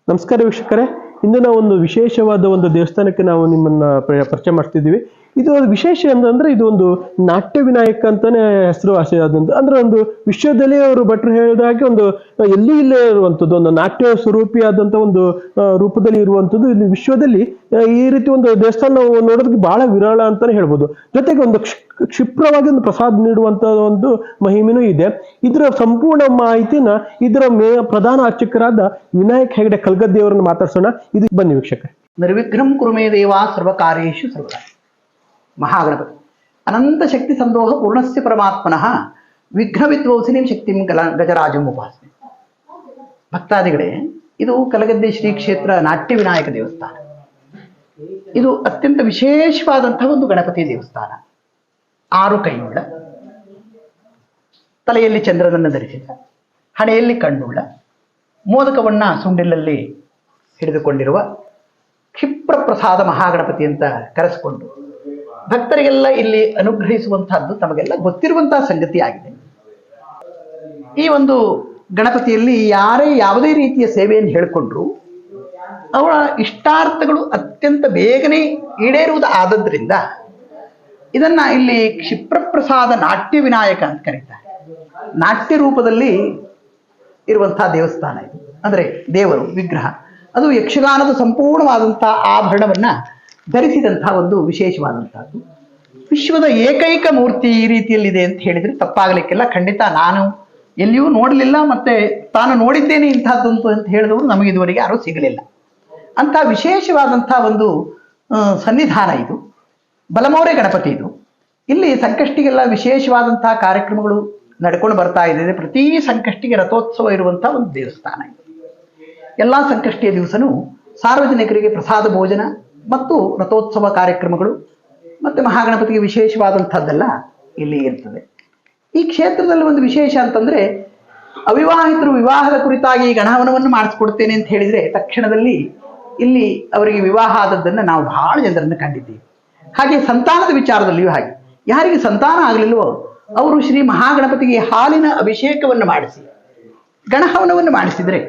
ನಮಸ್ಕಾರ ವೀಕ್ಷಕರೇ, ಇಂದು ನಾವು ಒಂದು ವಿಶೇಷವಾದ ಒಂದು ದೇವಸ್ಥಾನಕ್ಕೆ ನಾವು ನಿಮ್ಮನ್ನ ಪರಿಚಯ ಮಾಡ್ತಿದ್ದೀವಿ. ಇದು ಒಂದು ವಿಶೇಷ ಅಂತಂದ್ರೆ ಇದು ಒಂದು ನಾಟ್ಯ ವಿನಾಯಕ ಅಂತಾನೆ ಹೆಸರು ಆದಂತ, ಅಂದ್ರೆ ಒಂದು ವಿಶ್ವದಲ್ಲಿ ಅವರು ಭಟ್ರು ಹೇಳಿದ ಹಾಗೆ ಒಂದು ಎಲ್ಲಿ ಇಲ್ಲೇ ಇರುವಂತದ್ದು ಒಂದು ನಾಟ್ಯ ಸ್ವರೂಪಿಯಾದಂತ ಒಂದು ರೂಪದಲ್ಲಿ ಇರುವಂತದ್ದು ಇಲ್ಲಿ ವಿಶ್ವದಲ್ಲಿ ಈ ರೀತಿ ಒಂದು ದೇವಸ್ಥಾನ ನಾವು ನೋಡೋದಕ್ಕೆ ಬಹಳ ವಿರಳ ಅಂತಾನೆ ಹೇಳ್ಬೋದು. ಜೊತೆಗೆ ಒಂದು ಕ್ಷಿಪ್ರವಾಗಿ ಒಂದು ಪ್ರಸಾದ ನೀಡುವಂತ ಒಂದು ಮಹಿಮೆನೂ ಇದೆ. ಇದರ ಸಂಪೂರ್ಣ ಮಾಹಿತಿನ ಇದರ ಪ್ರಧಾನ ಅರ್ಚಕರಾದ ವಿನಾಯಕ್ ಹೆಗಡೆ ಕಲ್ಗದ್ದಿ ಅವರನ್ನು ಮಾತಾಡ್ಸೋಣ. ಇದು ಬನ್ನಿ ವೀಕ್ಷಕರೇ. ನಿರ್ವಿಘ್ನಂ ಕುರುಮೇ ದೇವಾ ಸರ್ವಕಾರ್ಯೇಷು ಸರ್ವದಾ. ಮಹಾಗಣಪತಿ ಅನಂತ ಶಕ್ತಿ ಸಂದೋಹ ಪೂರ್ಣಸ್ಯ ಪರಮಾತ್ಮನಃ ವಿಘ್ನ ವಿದ್ವಂಸಿನೀಂ ಶಕ್ತಿಂ ಗಜರಾಜಂ ಉಪಾಸನೆ. ಭಕ್ತಾದಿಗಳೇ, ಇದು ಕಲಗದ್ದೆ ಶ್ರೀ ಕ್ಷೇತ್ರ ನಾಟ್ಯ ವಿನಾಯಕ ದೇವಸ್ಥಾನ. ಇದು ಅತ್ಯಂತ ವಿಶೇಷವಾದಂತಹ ಒಂದು ಗಣಪತಿ ದೇವಸ್ಥಾನ. 6 ಕೈಯುಳ್ಳ, ತಲೆಯಲ್ಲಿ ಚಂದ್ರನನ್ನು ಧರಿಸಿದ, ಹಣೆಯಲ್ಲಿ ಕಣ್ಣುಳ್ಳ, ಮೋದಕವನ್ನ ಸುಂಡಿಲಲ್ಲಿ ಹಿಡಿದುಕೊಂಡಿರುವ ಕ್ಷಿಪ್ರ ಪ್ರಸಾದ ಮಹಾಗಣಪತಿ ಅಂತ ಕರೆಸಿಕೊಂಡು ಭಕ್ತರಿಗೆಲ್ಲ ಇಲ್ಲಿ ಅನುಗ್ರಹಿಸುವಂತಹದ್ದು ತಮಗೆಲ್ಲ ಗೊತ್ತಿರುವಂತಹ ಸಂಗತಿ ಆಗಿದೆ. ಈ ಒಂದು ಗಣಪತಿಯಲ್ಲಿ ಯಾರೇ ಯಾವುದೇ ರೀತಿಯ ಸೇವೆಯನ್ನು ಹೇಳಿಕೊಂಡ್ರು ಅವರ ಇಷ್ಟಾರ್ಥಗಳು ಅತ್ಯಂತ ಬೇಗನೆ ಈಡೇರುವುದು ಆದದ್ರಿಂದ ಇದನ್ನ ಇಲ್ಲಿ ಕ್ಷಿಪ್ರ ಪ್ರಸಾದ ನಾಟ್ಯ ವಿನಾಯಕ ಅಂತ ಕರೀತಾರೆ. ನಾಟ್ಯ ರೂಪದಲ್ಲಿ ಇರುವಂತಹ ದೇವಸ್ಥಾನ ಇದು. ಅಂದ್ರೆ ದೇವರು ವಿಗ್ರಹ ಅದು ಯಕ್ಷಗಾನದ ಸಂಪೂರ್ಣವಾದಂತಹ ಆಭರಣವನ್ನ ಧರಿಸಿದಂತಹ ಒಂದು ವಿಶೇಷವಾದಂತಹದ್ದು. ವಿಶ್ವದ ಏಕೈಕ ಮೂರ್ತಿ ಈ ರೀತಿಯಲ್ಲಿದೆ ಅಂತ ಹೇಳಿದ್ರೆ ತಪ್ಪಾಗಲಿಕ್ಕಿಲ್ಲ. ಖಂಡಿತ ನಾನು ಎಲ್ಲಿಯೂ ನೋಡಲಿಲ್ಲ, ಮತ್ತೆ ತಾನು ನೋಡಿದ್ದೇನೆ ಇಂತಹದ್ದು ಅಂತ ಹೇಳಿದವರು ನಮಗೆ ಇದುವರೆಗೆ ಯಾರೂ ಸಿಗಲಿಲ್ಲ. ಅಂತ ವಿಶೇಷವಾದಂತಹ ಒಂದು ಸನ್ನಿಧಾನ ಇದು. ಬಲಮೌರೆ ಗಣಪತಿ ಇದು. ಇಲ್ಲಿ ಸಂಕಷ್ಟಿಗೆಲ್ಲ ವಿಶೇಷವಾದಂತಹ ಕಾರ್ಯಕ್ರಮಗಳು ನಡ್ಕೊಂಡು ಬರ್ತಾ ಇದೆ. ಪ್ರತಿ ಸಂಕಷ್ಟಿಗೆ ರಥೋತ್ಸವ ಇರುವಂತಹ ಒಂದು ದೇವಸ್ಥಾನ ಇದು. ಎಲ್ಲಾ ಸಂಕಷ್ಟಿಯ ದಿವಸನೂ ಸಾರ್ವಜನಿಕರಿಗೆ ಪ್ರಸಾದ ಭೋಜನ ಮತ್ತು ರಥೋತ್ಸವ ಕಾರ್ಯಕ್ರಮಗಳು ಮತ್ತೆ ಮಹಾಗಣಪತಿಗೆ ವಿಶೇಷವಾದಂಥದ್ದೆಲ್ಲ ಇಲ್ಲಿ ಇರ್ತದೆ. ಈ ಕ್ಷೇತ್ರದಲ್ಲಿ ಒಂದು ವಿಶೇಷ ಅಂತಂದ್ರೆ ಅವಿವಾಹಿತರು ವಿವಾಹದ ಕುರಿತಾಗಿ ಗಣಹವನವನ್ನು ಮಾಡಿಸ್ಕೊಡ್ತೇನೆ ಅಂತ ಹೇಳಿದ್ರೆ ತಕ್ಷಣದಲ್ಲಿ ಇಲ್ಲಿ ಅವರಿಗೆ ವಿವಾಹ ಆದದ್ದನ್ನು ನಾವು ಬಹಳ ಜನರನ್ನು ಕಂಡಿದ್ದೀವಿ. ಹಾಗೆ ಸಂತಾನದ ವಿಚಾರದಲ್ಲಿಯೂ ಹಾಗೆ ಯಾರಿಗೆ ಸಂತಾನ ಆಗಲಿಲ್ವೋ ಅವರು ಶ್ರೀ ಮಹಾಗಣಪತಿಗೆ ಹಾಲಿನ ಅಭಿಷೇಕವನ್ನು ಮಾಡಿಸಿ ಗಣಹವನವನ್ನು ಮಾಡಿಸಿದ್ರೆ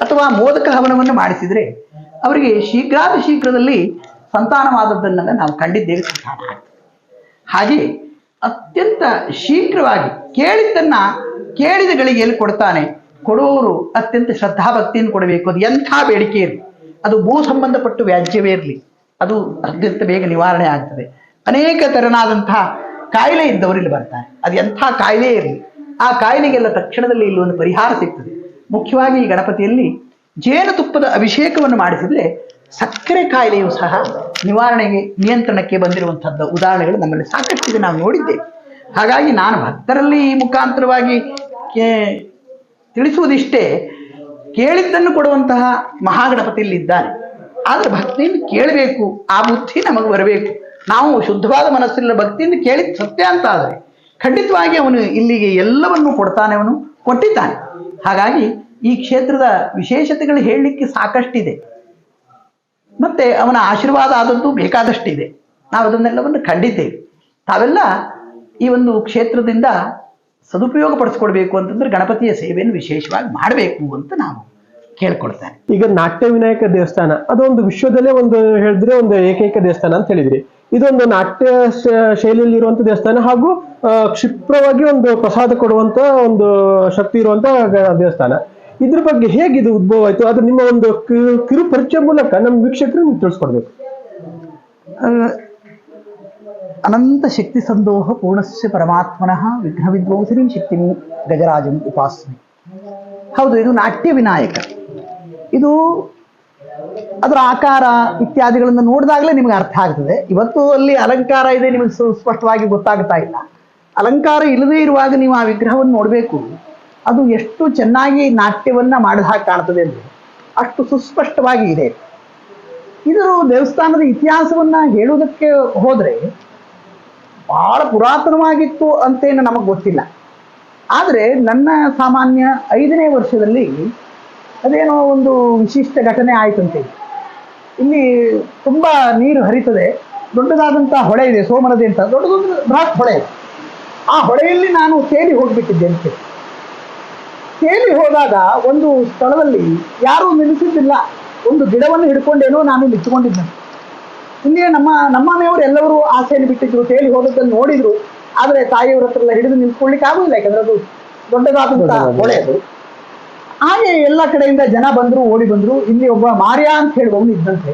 ಅಥವಾ ಮೋದಕ ಹವನವನ್ನು ಮಾಡಿಸಿದ್ರೆ ಅವರಿಗೆ ಶೀಘ್ರದಲ್ಲಿ ಸಂತಾನವಾದದ್ದನ್ನೆಲ್ಲ ನಾವು ಕಂಡಿದ್ದೇವೆ. ಸಂತಾನ ಹಾಗೆ ಅತ್ಯಂತ ಶೀಘ್ರವಾಗಿ ಕೇಳಿದ್ದನ್ನ ಕೇಳಿದ ಗಳಿಗೆಯಲ್ಲಿ ಕೊಡ್ತಾನೆ. ಕೊಡುವವರು ಅತ್ಯಂತ ಶ್ರದ್ಧಾಭಕ್ತಿಯನ್ನು ಕೊಡಬೇಕು. ಅದು ಎಂಥ ಬೇಡಿಕೆ ಇರಲಿ, ಅದು ಭೂ ಸಂಬಂಧಪಟ್ಟು ವ್ಯಾಜ್ಯವೇ ಇರಲಿ, ಅದು ಅತ್ಯಂತ ಬೇಗ ನಿವಾರಣೆ ಆಗ್ತದೆ. ಅನೇಕ ತೆರನಾದಂತಹ ಕಾಯಿಲೆ ಇದ್ದವರು ಇಲ್ಲಿ ಬರ್ತಾರೆ. ಅದು ಎಂಥ ಕಾಯಿಲೆ ಇರಲಿ, ಆ ಕಾಯಿಲೆಗೆಲ್ಲ ತಕ್ಷಣದಲ್ಲಿ ಇಲ್ಲಿ ಒಂದು ಪರಿಹಾರ ಸಿಗ್ತದೆ. ಮುಖ್ಯವಾಗಿ ಈ ಗಣಪತಿಯಲ್ಲಿ ಜೇನುತುಪ್ಪದ ಅಭಿಷೇಕವನ್ನು ಮಾಡಿಸಿದ್ರೆ ಸಕ್ಕರೆ ಕಾಯಿಲೆಯೂ ಸಹ ನಿವಾರಣೆಗೆ ನಿಯಂತ್ರಣಕ್ಕೆ ಬಂದಿರುವಂತಹದ್ದು ಉದಾಹರಣೆಗಳು ನಮ್ಮಲ್ಲಿ ಸಾಕಷ್ಟಿದೆ, ನಾವು ನೋಡಿದ್ದೇವೆ. ಹಾಗಾಗಿ ನಾನು ಭಕ್ತರಲ್ಲಿ ಈ ಮುಖಾಂತರವಾಗಿ ತಿಳಿಸುವುದಿಷ್ಟೇ, ಕೇಳಿದ್ದನ್ನು ಕೊಡುವಂತಹ ಮಹಾಗಣಪತಿಯಲ್ಲಿ ಇದ್ದಾನೆ. ಆದ್ರೆ ಭಕ್ತಿಯಿಂದ ಕೇಳಬೇಕು, ಆ ಬುದ್ಧಿ ನಮಗೆ ಬರಬೇಕು. ನಾವು ಶುದ್ಧವಾದ ಮನಸ್ಸಿನ ಭಕ್ತಿಯಿಂದ ಕೇಳಿದ ಸತ್ಯ ಅಂತ ಆದರೆ ಖಂಡಿತವಾಗಿ ಅವನು ಇಲ್ಲಿಗೆ ಎಲ್ಲವನ್ನೂ ಕೊಡ್ತಾನೆ, ಅವನು ಕೊಟ್ಟಿದ್ದಾನೆ. ಹಾಗಾಗಿ ಈ ಕ್ಷೇತ್ರದ ವಿಶೇಷತೆಗಳು ಹೇಳಲಿಕ್ಕೆ ಸಾಕಷ್ಟಿದೆ. ಮತ್ತೆ ಅವನ ಆಶೀರ್ವಾದ ಆದದ್ದು ಬೇಕಾದಷ್ಟಿದೆ. ನಾವು ಅದನ್ನೆಲ್ಲವನ್ನು ಕಂಡಿದ್ದೇವೆ. ತಾವೆಲ್ಲ ಈ ಒಂದು ಕ್ಷೇತ್ರದಿಂದ ಸದುಪಯೋಗ ಪಡಿಸ್ಕೊಡ್ಬೇಕು ಅಂತಂದ್ರೆ ಗಣಪತಿಯ ಸೇವೆಯನ್ನು ವಿಶೇಷವಾಗಿ ಮಾಡಬೇಕು ಅಂತ ನಾವು ಕೇಳ್ಕೊಳ್ತೇನೆ. ಈಗ ನಾಟ್ಯ ವಿನಾಯಕ ದೇವಸ್ಥಾನ ಅದೊಂದು ವಿಶ್ವದಲ್ಲೇ ಒಂದು ಹೇಳಿದ್ರೆ ಒಂದು ಏಕೈಕ ದೇವಸ್ಥಾನ ಅಂತ ಹೇಳಿದ್ರಿ. ಇದೊಂದು ನಾಟ್ಯ ಶೈಲಿಯಲ್ಲಿ ಇರುವಂತ ದೇವಸ್ಥಾನ ಹಾಗೂ ಕ್ಷಿಪ್ರವಾಗಿ ಒಂದು ಪ್ರಸಾದ ಕೊಡುವಂತ ಒಂದು ಶಕ್ತಿ ಇರುವಂತ ದೇವಸ್ಥಾನ. ಇದ್ರ ಬಗ್ಗೆ ಹೇಗಿದು ಉದ್ಭವ ಆಯ್ತು? ಅದು ನಿಮ್ಮ ಒಂದು ಕಿರು ಪರಿಚಯ ಮೂಲಕ ನಮ್ಮ ವೀಕ್ಷಕರು ನೀವು ತಿಳಿಸ್ಕೊಡ್ಬೇಕು. ಅನಂತ ಶಕ್ತಿ ಸಂದೋಹ ಪೂರ್ಣಸ್ಯ ಪರಮಾತ್ಮನಃ ವಿಘ್ನ ವಿದ್ವಂಸಿನೀಂ ಶಕ್ತಿಂ ಗಜರಾಜಂ ಉಪಾಸನೆ. ಹೌದು, ಇದು ನಾಟ್ಯ ವಿನಾಯಕ. ಇದು ಅದರ ಆಕಾರ ಇತ್ಯಾದಿಗಳನ್ನು ನೋಡಿದಾಗಲೇ ನಿಮಗೆ ಅರ್ಥ ಆಗ್ತದೆ. ಇವತ್ತು ಅಲ್ಲಿ ಅಲಂಕಾರ ಇದೆ, ನಿಮಗೆ ಸ್ಪಷ್ಟವಾಗಿ ಗೊತ್ತಾಗ್ತಾ ಇಲ್ಲ. ಅಲಂಕಾರ ಇಲ್ಲದೇ ಇರುವಾಗ ನೀವು ಆ ವಿಗ್ರಹವನ್ನು ನೋಡಬೇಕು. ಅದು ಎಷ್ಟು ಚೆನ್ನಾಗಿ ನಾಟ್ಯವನ್ನ ಮಾಡಿದ ಹಾಗೆ ಕಾಣ್ತದೆ ಅಂದರೆ ಅಷ್ಟು ಸುಸ್ಪಷ್ಟವಾಗಿ ಇದೆ. ಇದು ದೇವಸ್ಥಾನದ ಇತಿಹಾಸವನ್ನ ಹೇಳುವುದಕ್ಕೆ ಹೋದ್ರೆ ಬಹಳ ಪುರಾತನವಾಗಿತ್ತು ಅಂತೇನು ನಮಗೆ ಗೊತ್ತಿಲ್ಲ. ಆದರೆ ನನ್ನ ಸಾಮಾನ್ಯ 5ನೇ ವರ್ಷದಲ್ಲಿ ಅದೇನೋ ಒಂದು ವಿಶಿಷ್ಟ ಘಟನೆ ಆಯ್ತಂತೆ. ಇಲ್ಲಿ ತುಂಬಾ ನೀರು ಹರಿತದೆ, ದೊಡ್ಡದಾದಂತಹ ಹೊಳೆ ಇದೆ, ಸೋಮನದಿ ಅಂತ ದೊಡ್ಡದೊಂದು ಬೃಹತ್ ಹೊಳೆ. ಆ ಹೊಳೆಯಲ್ಲಿ ನಾನು ತೇಲಿ ಹೋಗ್ಬಿಟ್ಟಿದ್ದೆ ಅಂತೆ. ತೇಲಿ ಹೋದಾಗ ಒಂದು ಸ್ಥಳದಲ್ಲಿ ಯಾರೂ ನಿಲ್ಲಿಸಿದ್ದಿಲ್ಲ. ಒಂದು ಗಿಡವನ್ನು ಹಿಡ್ಕೊಂಡೇನೋ ನಾನು ನಿಂತ್ಕೊಂಡಿದ್ದೆ. ಇಲ್ಲಿ ನಮ್ಮ ಮನೆಯವರು ಎಲ್ಲರೂ ಆಸೆಯನ್ನು ಬಿಟ್ಟಿದ್ರು, ತೇಲಿ ಹೋದದ್ದನ್ನು ನೋಡಿದ್ರು. ಆದರೆ ತಾಯಿಯವರ ಹತ್ರ ಎಲ್ಲ ಹಿಡಿದು ನಿಂತ್ಕೊಳ್ಳಿಕ್ಕೆ ಆಗುದಿಲ್ಲ, ಯಾಕಂದ್ರೆ ಅದು ದೊಡ್ಡದಾದಂತಹ ಹೊಳೆ ಅದು. ಹಾಗೆ ಎಲ್ಲ ಕಡೆಯಿಂದ ಜನ ಬಂದ್ರು, ಓಡಿ ಬಂದ್ರು. ಇಲ್ಲಿ ಒಬ್ಬ ಮಾರ್ಯ ಅಂತ ಹೇಳುವವನು ಇದ್ದಂತೆ.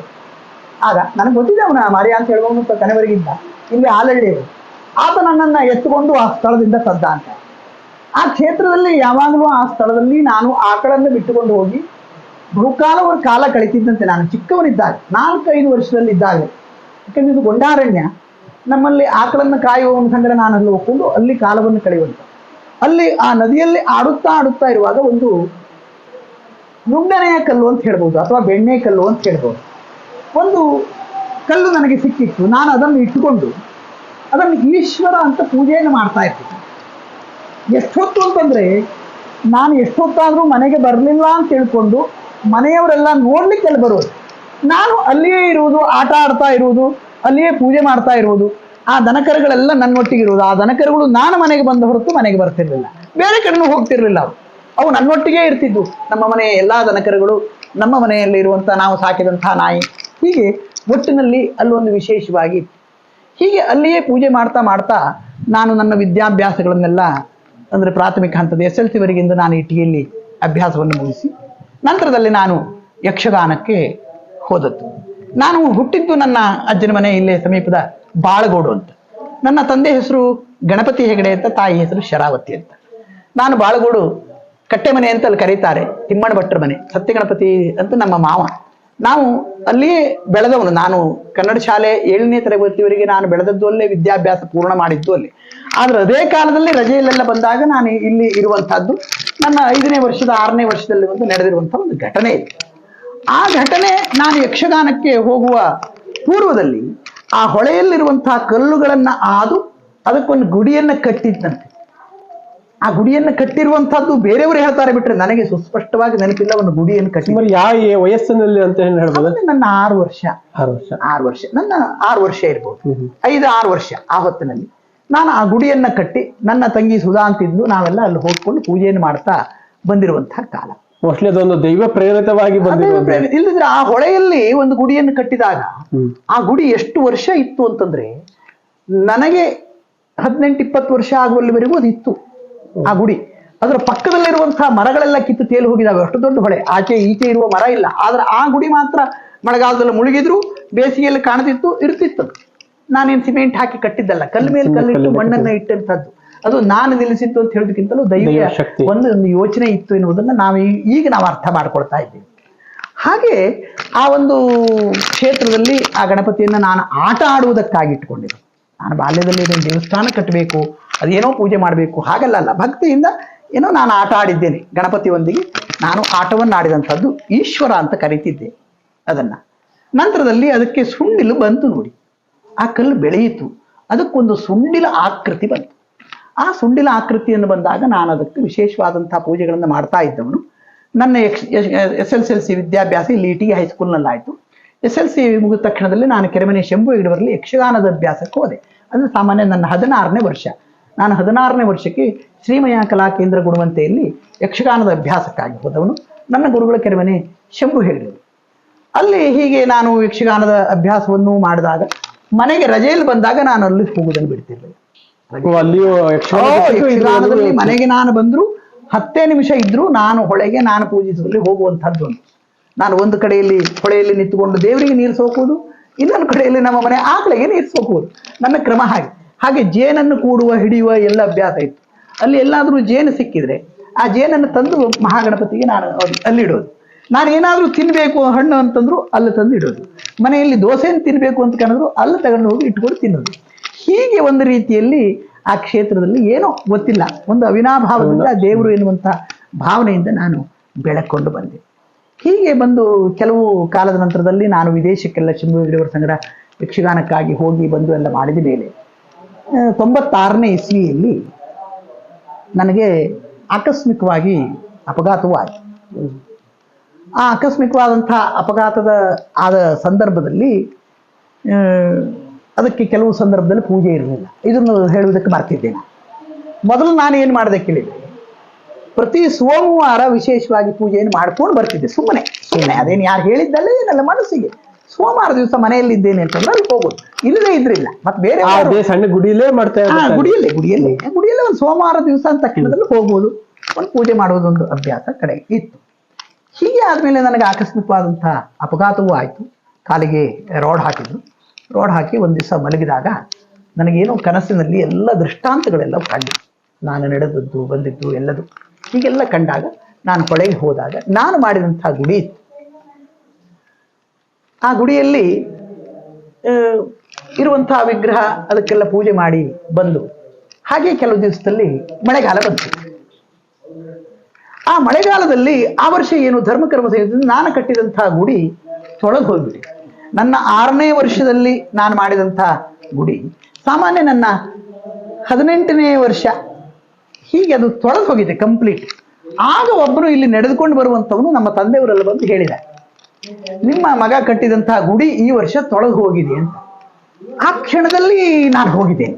ಆಗ ನನಗೆ ಗೊತ್ತಿದೆ ಅವನ ಮಾರ್ಯ ಅಂತ ಹೇಳುವವನು ಕನವರಿಗಿದ್ದ, ಇಲ್ಲಿ ಆಲಳ್ಳಿಯವರು. ಆತ ನನ್ನನ್ನು ಎತ್ತುಕೊಂಡು ಆ ಸ್ಥಳದಿಂದ ತದ್ದ ಅಂತ. ಆ ಕ್ಷೇತ್ರದಲ್ಲಿ ಯಾವಾಗಲೂ ಆ ಸ್ಥಳದಲ್ಲಿ ನಾನು ಆಕಳನ್ನು ಬಿಟ್ಟುಕೊಂಡು ಹೋಗಿ ಬಹುಕಾಲವರ ಕಾಲ ಕಳಿತಿದ್ದಂತೆ. ನಾನು ಚಿಕ್ಕವನಿದ್ದಾಗ, 4-5 ವರ್ಷದಲ್ಲಿದ್ದಾಗ. ಯಾಕಂದ್ರೆ ಇದು ಗೊಂಡಾರಣ್ಯ, ನಮ್ಮಲ್ಲಿ ಆಕಳನ್ನು ಕಾಯುವವನ ಸಂಗಡ ನಾನು ಅಲ್ಲಿ ಹೋಗ್ಕೊಂಡು ಅಲ್ಲಿ ಕಾಲವನ್ನು ಕಳೆಯುವಂತ. ಅಲ್ಲಿ ಆ ನದಿಯಲ್ಲಿ ಆಡುತ್ತಾ ಇರುವಾಗ ಒಂದು ನುಂಡನೆಯ ಕಲ್ಲು ಅಂತ ಹೇಳ್ಬೋದು, ಅಥವಾ ಬೆಣ್ಣೆ ಕಲ್ಲು ಅಂತ ಹೇಳ್ಬೋದು. ಒಂದು ಕಲ್ಲು ನನಗೆ ಸಿಕ್ಕಿತ್ತು. ನಾನು ಅದನ್ನು ಇಟ್ಟುಕೊಂಡು ಅದನ್ನು ಈಶ್ವರ ಅಂತ ಪೂಜೆಯನ್ನು ಮಾಡ್ತಾ ಇರ್ತೀನಿ. ಎಷ್ಟೊತ್ತು ಅಂತಂದ್ರೆ, ನಾನು ಎಷ್ಟೊತ್ತಾದರೂ ಮನೆಗೆ ಬರಲಿಲ್ಲ ಅಂತ ತಿಳ್ಕೊಂಡು ಮನೆಯವರೆಲ್ಲ ನೋಡ್ಲಿಕ್ಕೆಲ್ಲ ಬರೋದು. ನಾನು ಅಲ್ಲಿಯೇ ಇರುವುದು, ಆಟ ಆಡ್ತಾ ಇರುವುದು, ಅಲ್ಲಿಯೇ ಪೂಜೆ ಮಾಡ್ತಾ ಇರುವುದು. ಆ ದನಕರುಗಳೆಲ್ಲ ನನ್ನೊಟ್ಟಿಗೆ ಇರುವುದು. ಆ ದನಕರುಗಳು ನಾನು ಮನೆಗೆ ಬಂದ ಹೊರತು ಮನೆಗೆ ಬರ್ತಿರ್ಲಿಲ್ಲ, ಬೇರೆ ಕಡೆನೂ ಹೋಗ್ತಿರ್ಲಿಲ್ಲ. ಅವು ನನ್ನೊಟ್ಟಿಗೆ ಇರ್ತಿದ್ವು. ನಮ್ಮ ಮನೆಯ ಎಲ್ಲಾ ದನಕರುಗಳು, ನಮ್ಮ ಮನೆಯಲ್ಲಿ ಇರುವಂತಹ ನಾವು ಸಾಕಿದಂತಹ ನಾಯಿ, ಹೀಗೆ ಒಟ್ಟಿನಲ್ಲಿ ಅಲ್ಲೊಂದು ವಿಶೇಷವಾಗಿ. ಹೀಗೆ ಅಲ್ಲಿಯೇ ಪೂಜೆ ಮಾಡ್ತಾ ನಾನು ನನ್ನ ವಿದ್ಯಾಭ್ಯಾಸಗಳನ್ನೆಲ್ಲ, ಅಂದರೆ ಪ್ರಾಥಮಿಕ ಹಂತದ SLC ವರೆಗಿಂದ ನಾನು ಇಟ್ಟಿಗೆಯಲ್ಲಿ ಅಭ್ಯಾಸವನ್ನು ಮುಗಿಸಿ ನಂತರದಲ್ಲಿ ನಾನು ಯಕ್ಷಗಾನಕ್ಕೆ ಹೋದದ್ದು. ನಾನು ಹುಟ್ಟಿದ್ದು ನನ್ನ ಅಜ್ಜನ ಮನೆ ಇಲ್ಲೇ ಸಮೀಪದ ಬಾಳಗೋಡು ಅಂತ. ನನ್ನ ತಂದೆ ಹೆಸರು ಗಣಪತಿ ಹೆಗಡೆ ಅಂತ, ತಾಯಿ ಹೆಸರು ಶರಾವತಿ ಅಂತ. ನಾನು ಬಾಳಗೋಡು ಕಟ್ಟೆ ಮನೆ ಅಂತ ಅಲ್ಲಿ ಕರೀತಾರೆ, ತಿಮ್ಮಣ್ಣ ಭಟ್ರ ಮನೆ. ಸತ್ಯಗಣಪತಿ ಅಂತ ನಮ್ಮ ಮಾವ. ನಾವು ಅಲ್ಲಿಯೇ ಬೆಳೆದವನು. ನಾನು ಕನ್ನಡ ಶಾಲೆ 7ನೇ ತರಗತಿವರೆಗೆ ನಾನು ಬೆಳೆದದ್ದು ಅಲ್ಲೇ, ವಿದ್ಯಾಭ್ಯಾಸ ಪೂರ್ಣ ಮಾಡಿದ್ದು ಅಲ್ಲಿ. ಆದ್ರೆ ಅದೇ ಕಾಲದಲ್ಲಿ ರಜೆಯಲ್ಲೆಲ್ಲ ಬಂದಾಗ ನಾನು ಇಲ್ಲಿ ಇರುವಂತಹದ್ದು ನನ್ನ 5ನೇ ವರ್ಷದ 6ನೇ ವರ್ಷದಲ್ಲಿ ಒಂದು ನಡೆದಿರುವಂತಹ ಒಂದು ಘಟನೆ ಇದೆ. ಆ ಘಟನೆ, ನಾನು ಯಕ್ಷಗಾನಕ್ಕೆ ಹೋಗುವ ಪೂರ್ವದಲ್ಲಿ ಆ ಹೊಳೆಯಲ್ಲಿರುವಂತಹ ಕಲ್ಲುಗಳನ್ನ ಆದು ಅದಕ್ಕೊಂದು ಗುಡಿಯನ್ನ ಕಟ್ಟಿದ್ದಂತೆ. ಆ ಗುಡಿಯನ್ನು ಕಟ್ಟಿರುವಂತಹದ್ದು ಬೇರೆಯವರು ಹೇಳ್ತಾರೆ, ಬಿಟ್ರೆ ನನಗೆ ಸುಸ್ಪಷ್ಟವಾಗಿ ನೆನಪಿಲ್ಲ. ಒಂದು ಗುಡಿಯನ್ನು ಕಟ್ಟಿ ಯಾವ ವಯಸ್ಸಿನಲ್ಲಿ ಅಂತ ಹೇಳ್ಬೋದು? ನನ್ನ 6 ವರ್ಷ. 6 ವರ್ಷ ನನ್ನ 6 ವರ್ಷ ಇರ್ಬೋದು, 5-6 ವರ್ಷ. ಆ ಹೊತ್ತಿನಲ್ಲಿ ನಾನು ಆ ಗುಡಿಯನ್ನ ಕಟ್ಟಿ, ನನ್ನ ತಂಗಿ ಸುಧಾ ಅಂತಿದ್ದು, ನಾವೆಲ್ಲ ಅಲ್ಲಿ ಹೋಗ್ಕೊಂಡು ಪೂಜೆಯನ್ನು ಮಾಡ್ತಾ ಬಂದಿರುವಂತಹ ಕಾಲ. ಮೋಸ್ಟ್ಲಿ ಅದೊಂದು ದೈವ ಪ್ರೇರಿತವಾಗಿ ಬಂದಿರೋದು. ಇಲ್ಲದಿದ್ರೆ ಆ ಹೊಳೆಯಲ್ಲಿ ಒಂದು ಗುಡಿಯನ್ನು ಕಟ್ಟಿದಾಗ ಆ ಗುಡಿ ಎಷ್ಟು ವರ್ಷ ಇತ್ತು ಅಂತಂದ್ರೆ, ನನಗೆ 18-20 ವರ್ಷ ಆಗುವಲ್ಲಿವರೆಗೂ ಅದು ಇತ್ತು ಆ ಗುಡಿ. ಅದರ ಪಕ್ಕದಲ್ಲಿರುವಂತಹ ಮರಗಳೆಲ್ಲ ಕಿತ್ತು ತೇಲಿ ಹೋಗಿದಾವೆ. ಅಷ್ಟು ದೊಡ್ಡ ಹೊಳೆ, ಆಚೆ ಈಚೆ ಇರುವ ಮರ ಇಲ್ಲ. ಆದ್ರೆ ಆ ಗುಡಿ ಮಾತ್ರ ಮಳೆಗಾಲದಲ್ಲಿ ಮುಳುಗಿದ್ರು, ಬೇಸಿಗೆಯಲ್ಲಿ ಕಾಣತಿತ್ತು, ಇರ್ತಿತ್ತು. ನಾನೇನು ಸಿಮೆಂಟ್ ಹಾಕಿ ಕಟ್ಟಿದ್ದಲ್ಲ, ಕಲ್ಲು ಮೇಲೆ ಕಲ್ಲಿಟ್ಟು ಮಣ್ಣನ್ನ ಇಟ್ಟಂತದ್ದು. ಅದು ನಾನು ನಿಲ್ಲಿಸಿತ್ತು ಅಂತ ಹೇಳೋದಕ್ಕಿಂತಲೂ ದೈವ ಒಂದು ಯೋಚನೆ ಇತ್ತು ಎನ್ನುವುದನ್ನ ಈಗ ನಾವು ಅರ್ಥ ಮಾಡ್ಕೊಳ್ತಾ ಇದ್ದೀವಿ. ಹಾಗೆ ಆ ಒಂದು ಕ್ಷೇತ್ರದಲ್ಲಿ ಆ ಗಣಪತಿಯನ್ನ ನಾನು ಆಟ ಆಡುವುದಕ್ಕಾಗಿ ಇಟ್ಕೊಂಡಿದ್ದೆ. ನಾನು ಬಾಲ್ಯದಲ್ಲಿ ದೇವಸ್ಥಾನ ಕಟ್ಟಬೇಕು, ಅದೇನೋ ಪೂಜೆ ಮಾಡಬೇಕು ಹಾಗೆಲ್ಲ ಅಲ್ಲ, ಭಕ್ತಿಯಿಂದ ಏನೋ ನಾನು ಆಟ ಆಡಿದ್ದೇನೆ. ಗಣಪತಿಯೊಂದಿಗೆ ನಾನು ಆಟವನ್ನು ಆಡಿದಂಥದ್ದು ಈಶ್ವರ ಅಂತ ಕರೀತಿದ್ದೆ ಅದನ್ನ. ನಂತರದಲ್ಲಿ ಅದಕ್ಕೆ ಸುಂಡಿಲು ಬಂತು ನೋಡಿ. ಆ ಕಲ್ಲು ಬೆಳೆಯಿತು, ಅದಕ್ಕೊಂದು ಸುಂಡಿಲ ಆಕೃತಿ ಬಂತು. ಆ ಸುಂಡಿಲ ಆಕೃತಿಯನ್ನು ಬಂದಾಗ ನಾನು ಅದಕ್ಕೆ ವಿಶೇಷವಾದಂತಹ ಪೂಜೆಗಳನ್ನು ಮಾಡ್ತಾ ಇದ್ದವನು. ನನ್ನ SLC ವಿದ್ಯಾಭ್ಯಾಸ ಇಲ್ಲಿ ಇಟಿಗೆ ಹೈಸ್ಕೂಲ್ನಲ್ಲಾಯಿತು. SLC ಮುಗಿದ ತಕ್ಷಣದಲ್ಲಿ ನಾನು ಕೆರೆಮನೆ ಶಂಭು ಹೆಗಡೆಯವರಲ್ಲಿ ಯಕ್ಷಗಾನದ ಅಭ್ಯಾಸಕ್ಕೆ ಹೋದೆ. ಅಂದರೆ ಸಾಮಾನ್ಯ ನನ್ನ 16ನೇ ವರ್ಷ. ನಾನು 16ನೇ ವರ್ಷಕ್ಕೆ ಶ್ರೀಮಯ ಕಲಾ ಕೇಂದ್ರ ಗುಣವಂತೆಯಲ್ಲಿ ಯಕ್ಷಗಾನದ ಅಭ್ಯಾಸಕ್ಕಾಗಿ ಹೋದವನು. ನನ್ನ ಗುರುಗಳ ಕೆರೆಮನೆ ಶಂಭು ಹೆಗಡೆಯವರು. ಅಲ್ಲಿ ಹೀಗೆ ನಾನು ಯಕ್ಷಗಾನದ ಅಭ್ಯಾಸವನ್ನು ಮಾಡಿದಾಗ ಮನೆಗೆ ರಜೆಯಲ್ಲಿ ಬಂದಾಗ ನಾನು ಅಲ್ಲಿ ಹೋಗುವುದನ್ನು ಬಿಡ್ತಿರ್ಲಿಲ್ಲ. ಯಕ್ಷಗಾನದಲ್ಲಿ ಮನೆಗೆ ನಾನು ಬಂದ್ರು 10 ನಿಮಿಷ ಇದ್ರು ನಾನು ಹೊಳೆಗೆ ನಾನು ಪೂಜಿಸುವಲ್ಲಿ ಹೋಗುವಂತಹದ್ದು. ನಾನು ಒಂದು ಕಡೆಯಲ್ಲಿ ಹೊಳೆಯಲ್ಲಿ ನಿಂತುಕೊಂಡು ದೇವರಿಗೆ ನೀರು ಸೋಕುವುದು, ಇನ್ನೊಂದು ಕಡೆಯಲ್ಲಿ ನಮ್ಮ ಮನೆ ಆಕಳಿಗೆ ನೀರು ಸೋಕುವುದು. ನನ್ನ ಕ್ರಮ ಹಾಗೆ ಜೇನನ್ನು ಕೂಡುವ ಹಿಡಿಯುವ ಎಲ್ಲ ಅಭ್ಯಾಸ ಇತ್ತು. ಅಲ್ಲಿ ಎಲ್ಲಾದ್ರೂ ಜೇನು ಸಿಕ್ಕಿದ್ರೆ ಆ ಜೇನನ್ನು ತಂದು ಮಹಾಗಣಪತಿಗೆ ನಾನು ಅಲ್ಲಿಡೋದು. ನಾನು ಏನಾದ್ರೂ ತಿನ್ಬೇಕು ಹಣ್ಣು ಅಂತಂದ್ರು ಅಲ್ಲಿ ತಂದು ಇಡೋದು. ಮನೆಯಲ್ಲಿ ದೋಸೆಯನ್ನು ತಿನ್ಬೇಕು ಅಂತ ಕರೆದ್ರು ಅಲ್ಲಿ ತಗೊಂಡು ಹೋಗಿ ಇಟ್ಕೊಂಡು ತಿನ್ನೋದು. ಹೀಗೆ ಒಂದು ರೀತಿಯಲ್ಲಿ ಆ ಕ್ಷೇತ್ರದಲ್ಲಿ ಏನೋ ಗೊತ್ತಿಲ್ಲ, ಒಂದು ಅವಿನಾಭಾವದಿಂದ ದೇವರು ಎನ್ನುವಂಥ ಭಾವನೆಯಿಂದ ನಾನು ಬೆಳಕೊಂಡು ಬಂದೆ. ಹೀಗೆ ಬಂದು ಕೆಲವು ಕಾಲದ ನಂತರದಲ್ಲಿ ನಾನು ವಿದೇಶಕ್ಕೆಲ್ಲ ಶಂಭು ಹೆಗಡೆಯವರ ಸಂಗಡ ಯಕ್ಷಗಾನಕ್ಕಾಗಿ ಹೋಗಿ ಬಂದು ಎಲ್ಲ ಮಾಡಿದ ಮೇಲೆ 96ನೇ ಇಸ್ವಿಯಲ್ಲಿ ನನಗೆ ಆಕಸ್ಮಿಕವಾಗಿ ಅಪಘಾತವೂ ಆಯಿತು. ಆ ಆಕಸ್ಮಿಕವಾದಂತಹ ಅಪಘಾತದ ಆದ ಸಂದರ್ಭದಲ್ಲಿ ಅದಕ್ಕೆ ಕೆಲವು ಸಂದರ್ಭದಲ್ಲಿ ಪೂಜೆ ಇರಲಿಲ್ಲ. ಇದನ್ನು ಹೇಳುವುದಕ್ಕೆ ಮರ್ತಿದ್ದೇನೆ. ಮೊದಲು ನಾನು ಏನು ಮಾಡಿದೆ ಕೇಳಿದರೆ, ಪ್ರತಿ ಸೋಮವಾರ ವಿಶೇಷವಾಗಿ ಪೂಜೆಯನ್ನು ಮಾಡ್ಕೊಂಡು ಬರ್ತಿದ್ದೆ. ಸುಮ್ಮನೆ ಅದೇನು ಯಾರು ಹೇಳಿದ್ದಲ್ಲ ಏನಲ್ಲ, ಮನಸ್ಸಿಗೆ ಸೋಮವಾರ ದಿವಸ ಮನೆಯಲ್ಲಿ ಇದ್ದೇನೆ ಅಂತಂದ್ರೆ ಅಲ್ಲಿ ಹೋಗೋದು, ಇಲ್ಲದೇ ಇದ್ರಿಲ್ಲ. ಮತ್ತೆ ಬೇರೆ ಸಣ್ಣ ಗುಡಿಯಲ್ಲೇ ಮಾಡ್ತಾ ಗುಡಿಯಲ್ಲೇ ಒಂದು ಸೋಮವಾರ ದಿವಸ ಅಂತ ತಕ್ಷಣದಲ್ಲಿ ಹೋಗ್ಬೋದು, ಒಂದು ಪೂಜೆ ಮಾಡೋದೊಂದು ಅಭ್ಯಾಸ ಕಡೆ ಇತ್ತು. ಹೀಗೆ ಆದ್ಮೇಲೆ ನನಗೆ ಆಕಸ್ಮಿಕವಾದಂತಹ ಅಪಘಾತವೂ ಆಯಿತು. ಕಾಲಿಗೆ ರೋಡ್ ಹಾಕಿದ್ರು. ರೋಡ್ ಹಾಕಿ ಒಂದು ದಿವಸ ಮಲಗಿದಾಗ ನನಗೇನೋ ಕನಸಿನಲ್ಲಿ ಎಲ್ಲ ದೃಷ್ಟಾಂತಗಳೆಲ್ಲ ಕಂಡು, ನಾನು ನಡೆದದ್ದು ಬಂದಿದ್ದು ಎಲ್ಲದು ಹೀಗೆಲ್ಲ ಕಂಡಾಗ ನಾನು ಹೊಳೆಗೆ ಹೋದಾಗ ನಾನು ಮಾಡಿದಂತಹ ಗುಡಿ ಇತ್ತು. ಆ ಗುಡಿಯಲ್ಲಿ ಇರುವಂತಹ ವಿಗ್ರಹ ಅದಕ್ಕೆಲ್ಲ ಪೂಜೆ ಮಾಡಿ ಬಂದು ಹಾಗೆ ಕೆಲವು ದಿವಸದಲ್ಲಿ ಮಳೆಗಾಲ ಬಂತು. ಆ ಮಳೆಗಾಲದಲ್ಲಿ ಆ ವರ್ಷ ಏನು ಧರ್ಮಕರ್ಮ ಸಂಹಿತೆಯಿಂದ ನಾನು ಕಟ್ಟಿದಂತಹ ಗುಡಿ ತೊಳೆದು ಹೋಗ್ಬಿಡಿ. ನನ್ನ 6ನೇ ವರ್ಷದಲ್ಲಿ ನಾನು ಮಾಡಿದಂತಹ ಗುಡಿ ಸಾಮಾನ್ಯ ನನ್ನ 18ನೇ ವರ್ಷ ಹೀಗೆ ಅದು ತೊಳೆದು ಹೋಗಿದೆ ಕಂಪ್ಲೀಟ್. ಆಗ ಒಬ್ಬನು ಇಲ್ಲಿ ನಡೆದುಕೊಂಡು ಬರುವಂಥವನು ನಮ್ಮ ತಂದೆಯವರೆಲ್ಲ ಬಂದು ಹೇಳಿದ, ನಿಮ್ಮ ಮಗ ಕಟ್ಟಿದಂತಹ ಗುಡಿ ಈ ವರ್ಷ ತೊಳೆದು ಹೋಗಿದೆ ಅಂತ. ಆ ಕ್ಷಣದಲ್ಲಿ ನಾನು ಹೋಗಿದ್ದೇನೆ.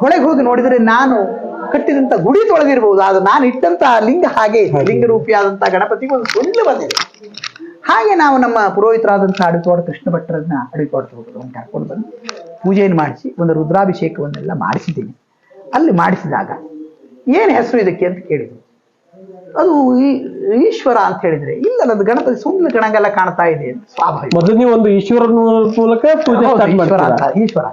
ಹೊಳೆಗೆ ಹೋಗಿ ನೋಡಿದರೆ ನಾನು ಕಟ್ಟಿದಂತ ಗುಡಿ ತೊಳೆದಿರಬಹುದು, ಅದು ನಾನು ಇಟ್ಟಂತಹ ಲಿಂಗ ಹಾಗೆ ಲಿಂಗ ರೂಪಿಯಾದಂತಹ ಗಣಪತಿಗೆ ಒಂದು ಸುಳ್ಳು ಬಂದಿದೆ. ಹಾಗೆ ನಾವು ನಮ್ಮ ಪುರೋಹಿತರಾದಂತಹ ಅಡಿತೋಟ ಕೃಷ್ಣ ಭಟ್ಟರನ್ನ ಅಡಿತೋಟ ಕರ್ಕೊಂಡು ಬಂದು ಪೂಜೆಯನ್ನು ಮಾಡಿಸಿ ಒಂದು ರುದ್ರಾಭಿಷೇಕವನ್ನೆಲ್ಲ ಮಾಡಿಸಿದ್ದೀನಿ. ಅಲ್ಲಿ ಮಾಡಿಸಿದಾಗ ಏನು ಹೆಸರು ಇದಕ್ಕೆ ಅಂತ ಕೇಳಿದ್ರು. ಅದು ಈಶ್ವರ ಅಂತ ಹೇಳಿದ್ರೆ, ಇಲ್ಲ ಅದು ಗಣಪತಿ ಸುಮ್ಮನೆ ಕಣಂಗೆಲ್ಲ ಕಾಣ್ತಾ ಇದೆ ಅಂತ ಸ್ವಾಭಾವಿಕ. ಮೊದಲು ನೀವು ಒಂದು ಈಶ್ವರನ ಮೂಲಕ ಪೂಜೆ ಈಶ್ವರ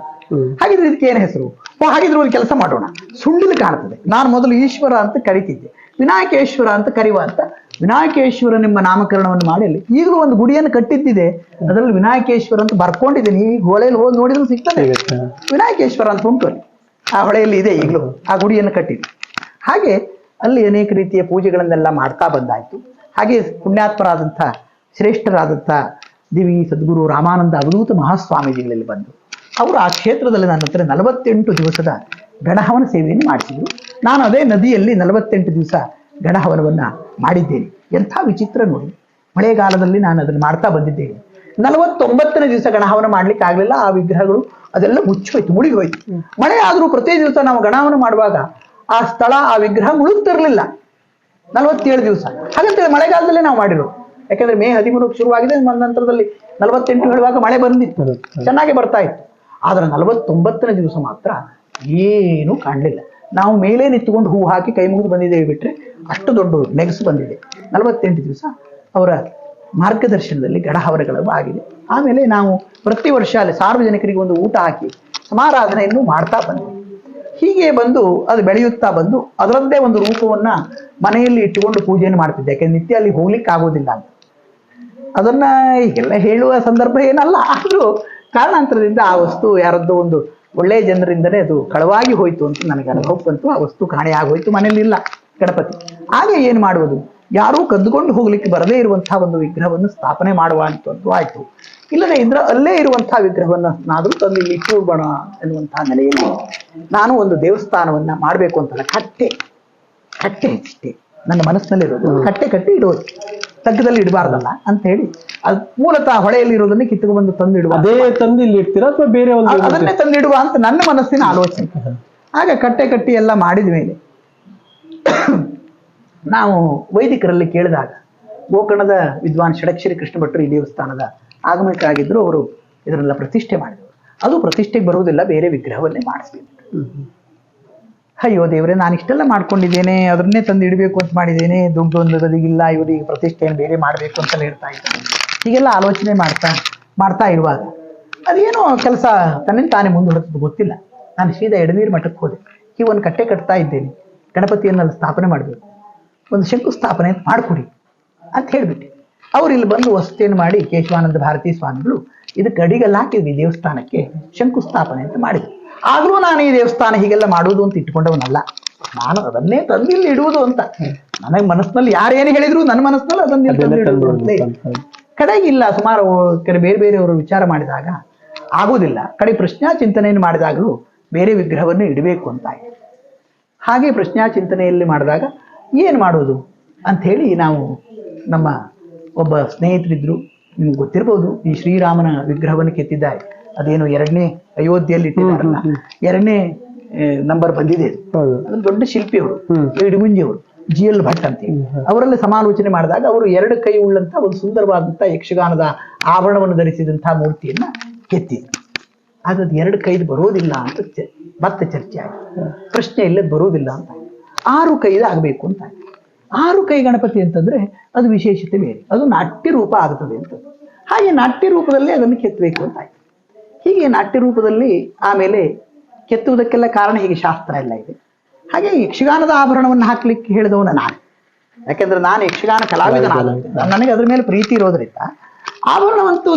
ಹಾಗಿದ್ರೆ ಇದಕ್ಕೆ ಏನು ಹೆಸರು? ಹಾಗಿದ್ರೆ ಒಂದು ಕೆಲಸ ಮಾಡೋಣ, ಸುಳ್ಳಿಲು ಕಾಣ್ತದೆ. ನಾನು ಮೊದಲು ಈಶ್ವರ ಅಂತ ಕರಿತಿದ್ದೆ, ವಿನಾಯಕೇಶ್ವರ ಅಂತ ಕರೆಯುವ ಅಂತ ವಿನಾಯಕೇಶ್ವರ ನಿಮ್ಮ ನಾಮಕರಣವನ್ನು ಮಾಡಿ ಅಲ್ಲಿ ಈಗಲೂ ಒಂದು ಗುಡಿಯನ್ನು ಕಟ್ಟಿದ್ದಿದೆ, ಅದರಲ್ಲಿ ವಿನಾಯಕೇಶ್ವರ ಅಂತ ಬರ್ಕೊಂಡಿದ್ದೀನಿ. ಈ ಹೊಳೆಯಲ್ಲಿ ಹೋಗಿ ನೋಡಿದ್ರು ಸಿಗ್ತದೆ, ವಿನಾಯಕೇಶ್ವರ ಅಂತ ಉಂಟು ಅಲ್ಲಿ, ಆ ಹೊಳೆಯಲ್ಲಿ ಇದೆ ಈಗಲೂ ಆ ಗುಡಿಯನ್ನು ಕಟ್ಟಿದ್ದೆ. ಹಾಗೆ ಅಲ್ಲಿ ಅನೇಕ ರೀತಿಯ ಪೂಜೆಗಳನ್ನೆಲ್ಲ ಮಾಡ್ತಾ ಬಂದಾಯ್ತು. ಹಾಗೆ ಪುಣ್ಯಾತ್ಮರಾದಂಥ ಶ್ರೇಷ್ಠರಾದಂಥ ದಿವಿ ಸದ್ಗುರು ರಾಮಾನಂದ ಅವಧೂತ ಮಹಾಸ್ವಾಮೀಜಿಗಳಲ್ಲಿ ಬಂದು ಅವರು ಆ ಕ್ಷೇತ್ರದಲ್ಲಿ ನನ್ನ ಹತ್ರ 48 ದಿವಸದ ಗಣಹವನ ಸೇವೆಯನ್ನು ಮಾಡಿಸಿದ್ರು. ನಾನು ಅದೇ ನದಿಯಲ್ಲಿ 48 ದಿವಸ ಗಣಹವನವನ್ನು ಮಾಡಿದ್ದೇನೆ. ಎಂಥ ವಿಚಿತ್ರ ನೋಡಿ, ಮಳೆಗಾಲದಲ್ಲಿ ನಾನು ಅದನ್ನು ಮಾಡ್ತಾ ಬಂದಿದ್ದೇನೆ. 49ನೇ ದಿವಸ ಗಣಹವನ ಮಾಡ್ಲಿಕ್ಕೆ ಆಗ್ಲಿಲ್ಲ. ಆ ವಿಗ್ರಹಗಳು ಅದೆಲ್ಲ ಮುಚ್ಚೋಯ್ತು, ಮುಳುಗಿ ಹೋಯ್ತು. ಮಳೆ ಆದರೂ ಪ್ರತಿ ದಿವಸ ನಾವು ಗಣಹವನ ಮಾಡುವಾಗ ಆ ಸ್ಥಳ ಆ ವಿಗ್ರಹ ಮುಳುಗ್ತಿರ್ಲಿಲ್ಲ 47 ದಿವಸ. ಹಾಗಂತೇಳಿ ಮಳೆಗಾಲದಲ್ಲೇ ನಾವು ಮಾಡಿರೋದು. ಯಾಕಂದ್ರೆ ಮೇ 13 ಶುರುವಾಗಿದೆ, ನಂತರದಲ್ಲಿ 48 ಹೇಳುವಾಗ ಮಳೆ ಬಂದಿತ್ತು, ಚೆನ್ನಾಗಿ ಬರ್ತಾ ಇತ್ತು. ಆದ್ರೆ 49ನೇ ದಿವಸ ಮಾತ್ರ ಏನೂ ಕಾಣಲಿಲ್ಲ. ನಾವು ಮೇಲೆ ನಿಂತುಕೊಂಡು ಹೂ ಹಾಕಿ ಕೈ ಮುಗಿದು ಬಂದಿದ್ದೇವೆ ಬಿಟ್ರೆ ಅಷ್ಟು ದೊಡ್ಡ ನೆಗಸು ಬಂದಿದೆ. 48 ದಿವಸ ಅವರ ಮಾರ್ಗದರ್ಶನದಲ್ಲಿ ಗಣಹವನಗಳು ಆಗಿದೆ. ಆಮೇಲೆ ನಾವು ಪ್ರತಿ ವರ್ಷ ಅಲ್ಲಿ ಸಾರ್ವಜನಿಕರಿಗೆ ಒಂದು ಊಟ ಹಾಕಿ ಸಮಾರಾಧನೆಯನ್ನು ಮಾಡ್ತಾ ಬಂದ್ವಿ. ಹೀಗೆ ಬಂದು ಅದು ಬೆಳೆಯುತ್ತಾ ಬಂದು ಅದರದ್ದೇ ಒಂದು ರೂಪವನ್ನ ಮನೆಯಲ್ಲಿ ಇಟ್ಟುಕೊಂಡು ಪೂಜೆಯನ್ನು ಮಾಡ್ತಿದ್ದೆ. ಯಾಕೆಂದ್ರೆ ನಿತ್ಯ ಅಲ್ಲಿ ಹೋಗ್ಲಿಕ್ಕೆ ಆಗೋದಿಲ್ಲ ಅಂತ. ಅದನ್ನ ಈಗೆಲ್ಲ ಹೇಳುವ ಸಂದರ್ಭ ಏನಲ್ಲ, ಆದ್ರೂ ಕಾರಣಾಂತರದಿಂದ ಆ ವಸ್ತು ಯಾರದ್ದು ಒಂದು ಒಳ್ಳೆಯ ಜನರಿಂದಲೇ ಅದು ಕಳವಾಗಿ ಹೋಯ್ತು ಅಂತ ನನಗೆ ಅನುಭವ ಬಂತು. ಆ ವಸ್ತು ಕಾಣೆಯಾಗೋಯ್ತು, ಮನೆಯಲ್ಲಿ ಇಲ್ಲ ಗಣಪತಿ. ಆಗ ಏನು ಮಾಡುವುದು, ಯಾರೂ ಕದ್ದುಕೊಂಡು ಹೋಗ್ಲಿಕ್ಕೆ ಬರದೇ ಇರುವಂತಹ ಒಂದು ವಿಗ್ರಹವನ್ನು ಸ್ಥಾಪನೆ ಮಾಡುವಂಥದ್ದು ಆಯ್ತು. ಇಲ್ಲದೆ ಇದ್ರೆ ಅಲ್ಲೇ ಇರುವಂತಹ ವಿಗ್ರಹವನ್ನು ನಾದರೂ ತಂದು ಇಲ್ಲಿ ಇಟ್ಟುಬಿಡೋಣ ಎನ್ನುವಂತಹ ನೆಲೆಯಲ್ಲಿ ನಾನು ಒಂದು ದೇವಸ್ಥಾನವನ್ನ ಮಾಡಬೇಕು ಅಂತಲ್ಲ, ಕಟ್ಟೆ ಇಷ್ಟೇ ನನ್ನ ಮನಸ್ಸಿನಲ್ಲಿರೋದು. ಕಟ್ಟಿ ಇಡೋದು, ತಗ್ಗದಲ್ಲಿ ಇಡಬಾರ್ದಲ್ಲ ಅಂತ ಹೇಳಿ ಅದು ಮೂಲತಃ ಹೊಳೆಯಲ್ಲಿ ಇರೋದನ್ನೇ ಕಿತ್ತುಕೊಂಡು ತಂದು ಇಡುವ. ಅದೇ ತಂದು ಇಲ್ಲಿ ಇಡ್ತೀರಾ ಅಥವಾ ಬೇರೆ ಅದನ್ನೇ ತಂದಿಡುವ ಅಂತ ನನ್ನ ಮನಸ್ಸಿನ ಆಲೋಚನೆ. ಆಗ ಕಟ್ಟಿ ಎಲ್ಲ ಮಾಡಿದ ಮೇಲೆ ನಾವು ವೈದಿಕರಲ್ಲಿ ಕೇಳಿದಾಗ ಗೋಕರ್ಣದ ವಿದ್ವಾನ್ ಷಡಕ್ಷರಿ ಕೃಷ್ಣ ಭಟ್ರು ಈ ದೇವಸ್ಥಾನದ ಆಗಮನಿಕರಾಗಿದ್ರು. ಅವರು ಇದನ್ನೆಲ್ಲ ಪ್ರತಿಷ್ಠೆ ಮಾಡಿದರು. ಅದು ಪ್ರತಿಷ್ಠೆಗೆ ಬರುವುದಿಲ್ಲ, ಬೇರೆ ವಿಗ್ರಹವನ್ನೇ ಮಾಡಿಸ್ಬೇಕು. ಅಯ್ಯೋ ದೇವರೇ, ನಾನು ಇಷ್ಟೆಲ್ಲ ಮಾಡ್ಕೊಂಡಿದ್ದೇನೆ, ಅದನ್ನೇ ತಂದು ಇಡಬೇಕು ಅಂತ ಮಾಡಿದ್ದೇನೆ, ದುಡ್ಡು ಒಂದು ಗದಿಗಿಲ್ಲ, ಇವರಿಗೆ ಪ್ರತಿಷ್ಠೆಯನ್ನು ಬೇರೆ ಮಾಡಬೇಕು ಅಂತಲೇ ಇರ್ತಾ ಇದ್ದಾರೆ. ಹೀಗೆಲ್ಲ ಆಲೋಚನೆ ಮಾಡ್ತಾ ಇರುವಾಗ ಅದೇನೋ ಕೆಲಸ ತನ್ನಿಂದ ತಾನೇ ಮುಂದುವರೆದು ಗೊತ್ತಿಲ್ಲ. ನಾನು ಸೀದಾ ಎಡನೀರು ಮಠಕ್ಕೆ ಹೋದೆ. ಈ ಒಂದು ಕಟ್ಟೆ ಕಟ್ತಾ ಇದ್ದೇನೆ, ಗಣಪತಿಯನ್ನೆಲ್ಲ ಸ್ಥಾಪನೆ ಮಾಡಬೇಕು, ಒಂದು ಶಂಕುಸ್ಥಾಪನೆ ಅಂತ ಮಾಡಿಕೊಡಿ ಅಂತ ಹೇಳಿಬಿಟ್ಟೆ. ಅವ್ರು ಇಲ್ಲಿ ಬಂದು ವಸತಿಯನ್ನು ಮಾಡಿ ಕೇಶವಾನಂದ ಭಾರತೀ ಸ್ವಾಮಿಗಳು ಇದಕ್ಕೆ ಅಡಿಗೆಲ್ಲ ಹಾಕಿದ್ವಿ, ದೇವಸ್ಥಾನಕ್ಕೆ ಶಂಕುಸ್ಥಾಪನೆ ಅಂತ ಮಾಡಿದ್ರು. ಆದ್ರೂ ನಾನು ಈ ದೇವಸ್ಥಾನ ಹೀಗೆಲ್ಲ ಮಾಡುವುದು ಅಂತ ಇಟ್ಕೊಂಡವನಲ್ಲ, ನಾನು ಅದನ್ನೇ ತಂದಿಲ್ಲಿ ಇಡುವುದು ಅಂತ. ನನಗೆ ಮನಸ್ಸಿನಲ್ಲಿ ಯಾರೇನು ಹೇಳಿದ್ರು ನನ್ನ ಮನಸ್ಸಿನಲ್ಲಿ ಅದನ್ನೇ ಕಡೆಗಿಲ್ಲ. ಸುಮಾರು ಬೇರೆ ಬೇರೆಯವರು ವಿಚಾರ ಮಾಡಿದಾಗ ಆಗುವುದಿಲ್ಲ. ಕಡೆ ಪ್ರಶ್ನಾ ಚಿಂತನೆಯನ್ನು ಮಾಡಿದಾಗಲೂ ಬೇರೆ ವಿಗ್ರಹವನ್ನು ಇಡಬೇಕು ಅಂತ ಆಯ್ತು. ಹಾಗೆ ಪ್ರಶ್ನಾ ಚಿಂತನೆಯಲ್ಲಿ ಮಾಡಿದಾಗ ಏನು ಮಾಡೋದು ಅಂಥೇಳಿ ನಾವು ನಮ್ಮ ಒಬ್ಬ ಸ್ನೇಹಿತರಿದ್ರು, ನಿಮ್ಗೆ ಗೊತ್ತಿರ್ಬೋದು, ಈ ಶ್ರೀರಾಮನ ವಿಗ್ರಹವನ್ನು ಕೆತ್ತಿದ್ದಾರೆ. ಅದೇನು 2ನೇ ಅಯೋಧ್ಯೆಯಲ್ಲಿ ಇಟ್ಟಿದ್ದಾರಲ್ಲ, 2ನೇ ನಂಬರ್ ಬಂದಿದೆ. ಅದೊಂದು ದೊಡ್ಡ ಶಿಲ್ಪಿ ಅವರು, ಇಡಗುಂಜಿ ಅವರು. GL ಭಟ್ ಅಂತೇಳಿ ಅವರಲ್ಲಿ ಸಮಾಲೋಚನೆ ಮಾಡಿದಾಗ ಅವರು 2 ಕೈ ಉಳ್ಳಂತ ಒಂದು ಸುಂದರವಾದಂಥ ಯಕ್ಷಗಾನದ ಆಭರಣವನ್ನು ಧರಿಸಿದಂತಹ ಮೂರ್ತಿಯನ್ನ ಕೆತ್ತಿದ್ರು. ಅದು 2 ಕೈದು ಬರೋದಿಲ್ಲ ಅಂತ ಮತ್ತೆ ಚರ್ಚೆ ಆಗಿ ಪ್ರಶ್ನೆ ಇಲ್ಲದ ಬರೋದಿಲ್ಲ ಅಂತ 6 ಕೈದು ಆಗಬೇಕು ಅಂತ. 6 ಕೈ ಗಣಪತಿ ಅಂತಂದ್ರೆ ಅದು ವಿಶೇಷತೆ ಬೇರೆ, ಅದು ನಾಟ್ಯ ರೂಪ ಆಗುತ್ತದೆ ಅಂತ. ಹಾಗೆ ನಾಟ್ಯ ರೂಪದಲ್ಲಿ ಅದನ್ನು ಕೆತ್ತಬೇಕು ಅಂತ ಆಯ್ತು. ಹೀಗೆ ನಾಟ್ಯ ರೂಪದಲ್ಲಿ ಆಮೇಲೆ ಕೆತ್ತುವುದಕ್ಕೆಲ್ಲ ಕಾರಣ ಹೀಗೆ ಶಾಸ್ತ್ರ ಎಲ್ಲ ಇದೆ. ಹಾಗೆ ಯಕ್ಷಗಾನದ ಆಭರಣವನ್ನು ಹಾಕ್ಲಿಕ್ಕೆ ಹೇಳಿದವನ ನಾನು, ಯಾಕೆಂದ್ರೆ ನಾನು ಯಕ್ಷಗಾನ ಕಲಾವಿದನಾದ ನನಗೆ ಅದ್ರ ಮೇಲೆ ಪ್ರೀತಿ ಇರೋದ್ರಿಂದ ಆಭರಣವಂತೂ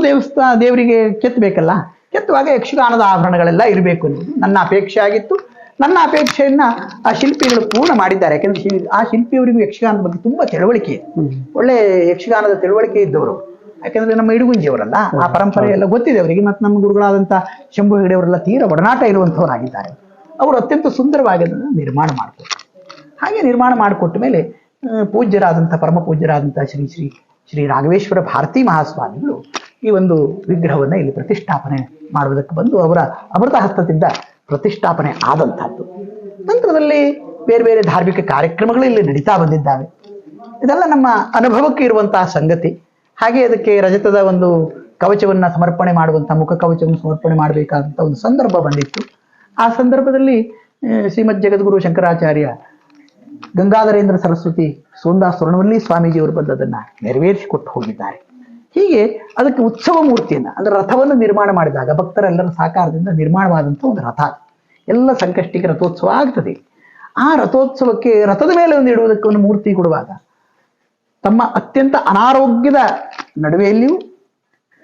ದೇವರಿಗೆ ಕೆತ್ತಬೇಕಲ್ಲ, ಕೆತ್ತುವಾಗ ಯಕ್ಷಗಾನದ ಆಭರಣಗಳೆಲ್ಲ ಇರಬೇಕು ಅನ್ನೋದು ನನ್ನ ಅಪೇಕ್ಷೆ ಆಗಿತ್ತು. ನನ್ನ ಅಪೇಕ್ಷೆಯನ್ನ ಆ ಶಿಲ್ಪಿಗಳು ಪೂರ್ಣ ಮಾಡಿದ್ದಾರೆ. ಯಾಕಂದ್ರೆ ಆ ಶಿಲ್ಪಿಯವರಿಗೂ ಯಕ್ಷಗಾನದ ಬಗ್ಗೆ ತುಂಬಾ ತಿಳುವಳಿಕೆ ಇದೆ, ಒಳ್ಳೆ ಯಕ್ಷಗಾನದ ತಿಳುವಳಿಕೆ ಇದ್ದವರು. ಯಾಕಂದ್ರೆ ನಮ್ಮ ಇಡುಗುಂಜಿಯವರಲ್ಲ, ಆ ಪರಂಪರೆ ಎಲ್ಲ ಗೊತ್ತಿದೆ ಅವರಿಗೆ. ಮತ್ತು ನಮ್ಮ ಗುರುಗಳಾದಂಥ ಶಂಭು ಹೆಗಡೆಯವರೆಲ್ಲ ತೀರ ಒಡನಾಟ ಇರುವಂಥವರಾಗಿದ್ದಾರೆ. ಅವರು ಅತ್ಯಂತ ಸುಂದರವಾಗಿ ಅದನ್ನು ನಿರ್ಮಾಣ ಮಾಡಿಕೊಟ್ರು. ಹಾಗೆ ನಿರ್ಮಾಣ ಮಾಡಿಕೊಟ್ಟ ಮೇಲೆ ಪೂಜ್ಯರಾದಂಥ ಪರಮ ಪೂಜ್ಯರಾದಂಥ ಶ್ರೀ ರಾಘವೇಶ್ವರ ಭಾರತೀ ಮಹಾಸ್ವಾಮಿಗಳು ಈ ಒಂದು ವಿಗ್ರಹವನ್ನು ಇಲ್ಲಿ ಪ್ರತಿಷ್ಠಾಪನೆ ಮಾಡುವುದಕ್ಕೆ ಬಂದು ಅವರ ಅಮೃತ ಹಸ್ತದಿಂದ ಪ್ರತಿಷ್ಠಾಪನೆ ಆದಂಥದ್ದು. ನಂತರದಲ್ಲಿ ಬೇರೆ ಬೇರೆ ಧಾರ್ಮಿಕ ಕಾರ್ಯಕ್ರಮಗಳು ಇಲ್ಲಿ ನಡೀತಾ ಬಂದಿದ್ದಾವೆ. ಇದೆಲ್ಲ ನಮ್ಮ ಅನುಭವಕ್ಕೆ ಇರುವಂತಹ ಸಂಗತಿ. ಹಾಗೆ ಅದಕ್ಕೆ ರಜತದ ಒಂದು ಕವಚವನ್ನು ಸಮರ್ಪಣೆ ಮಾಡುವಂಥ ಮುಖ ಕವಚವನ್ನು ಸಮರ್ಪಣೆ ಮಾಡಬೇಕಾದಂಥ ಒಂದು ಸಂದರ್ಭ ಬಂದಿತ್ತು. ಆ ಸಂದರ್ಭದಲ್ಲಿ ಶ್ರೀಮದ್ ಜಗದ್ಗುರು ಶಂಕರಾಚಾರ್ಯ ಗಂಗಾಧರೇಂದ್ರ ಸರಸ್ವತಿ ಸೋಂದಾಸ್ ಸ್ವರ್ಣವಲ್ಲಿ ಸ್ವಾಮೀಜಿಯವರು ಬಂದು ಅದನ್ನು ನೆರವೇರಿಸಿಕೊಟ್ಟು ಹೋಗಿದ್ದಾರೆ. ಹೀಗೆ ಅದಕ್ಕೆ ಉತ್ಸವ ಮೂರ್ತಿಯನ್ನು ಅಂದರೆ ರಥವನ್ನು ನಿರ್ಮಾಣ ಮಾಡಿದಾಗ ಭಕ್ತರೆಲ್ಲರ ಸಹಕಾರದಿಂದ ನಿರ್ಮಾಣವಾದಂಥ ಒಂದು ರಥ, ಎಲ್ಲ ಸಂಕಷ್ಟಿಗೆ ರಥೋತ್ಸವ ಆಗ್ತದೆ. ಆ ರಥೋತ್ಸವಕ್ಕೆ ರಥದ ಮೇಲೆ ಒಂದು ಇಡುವುದಕ್ಕೆ ಒಂದು ಮೂರ್ತಿ ಕೊಡುವಾಗ ತಮ್ಮ ಅತ್ಯಂತ ಅನಾರೋಗ್ಯದ ನಡುವೆಯಲ್ಲಿಯೂ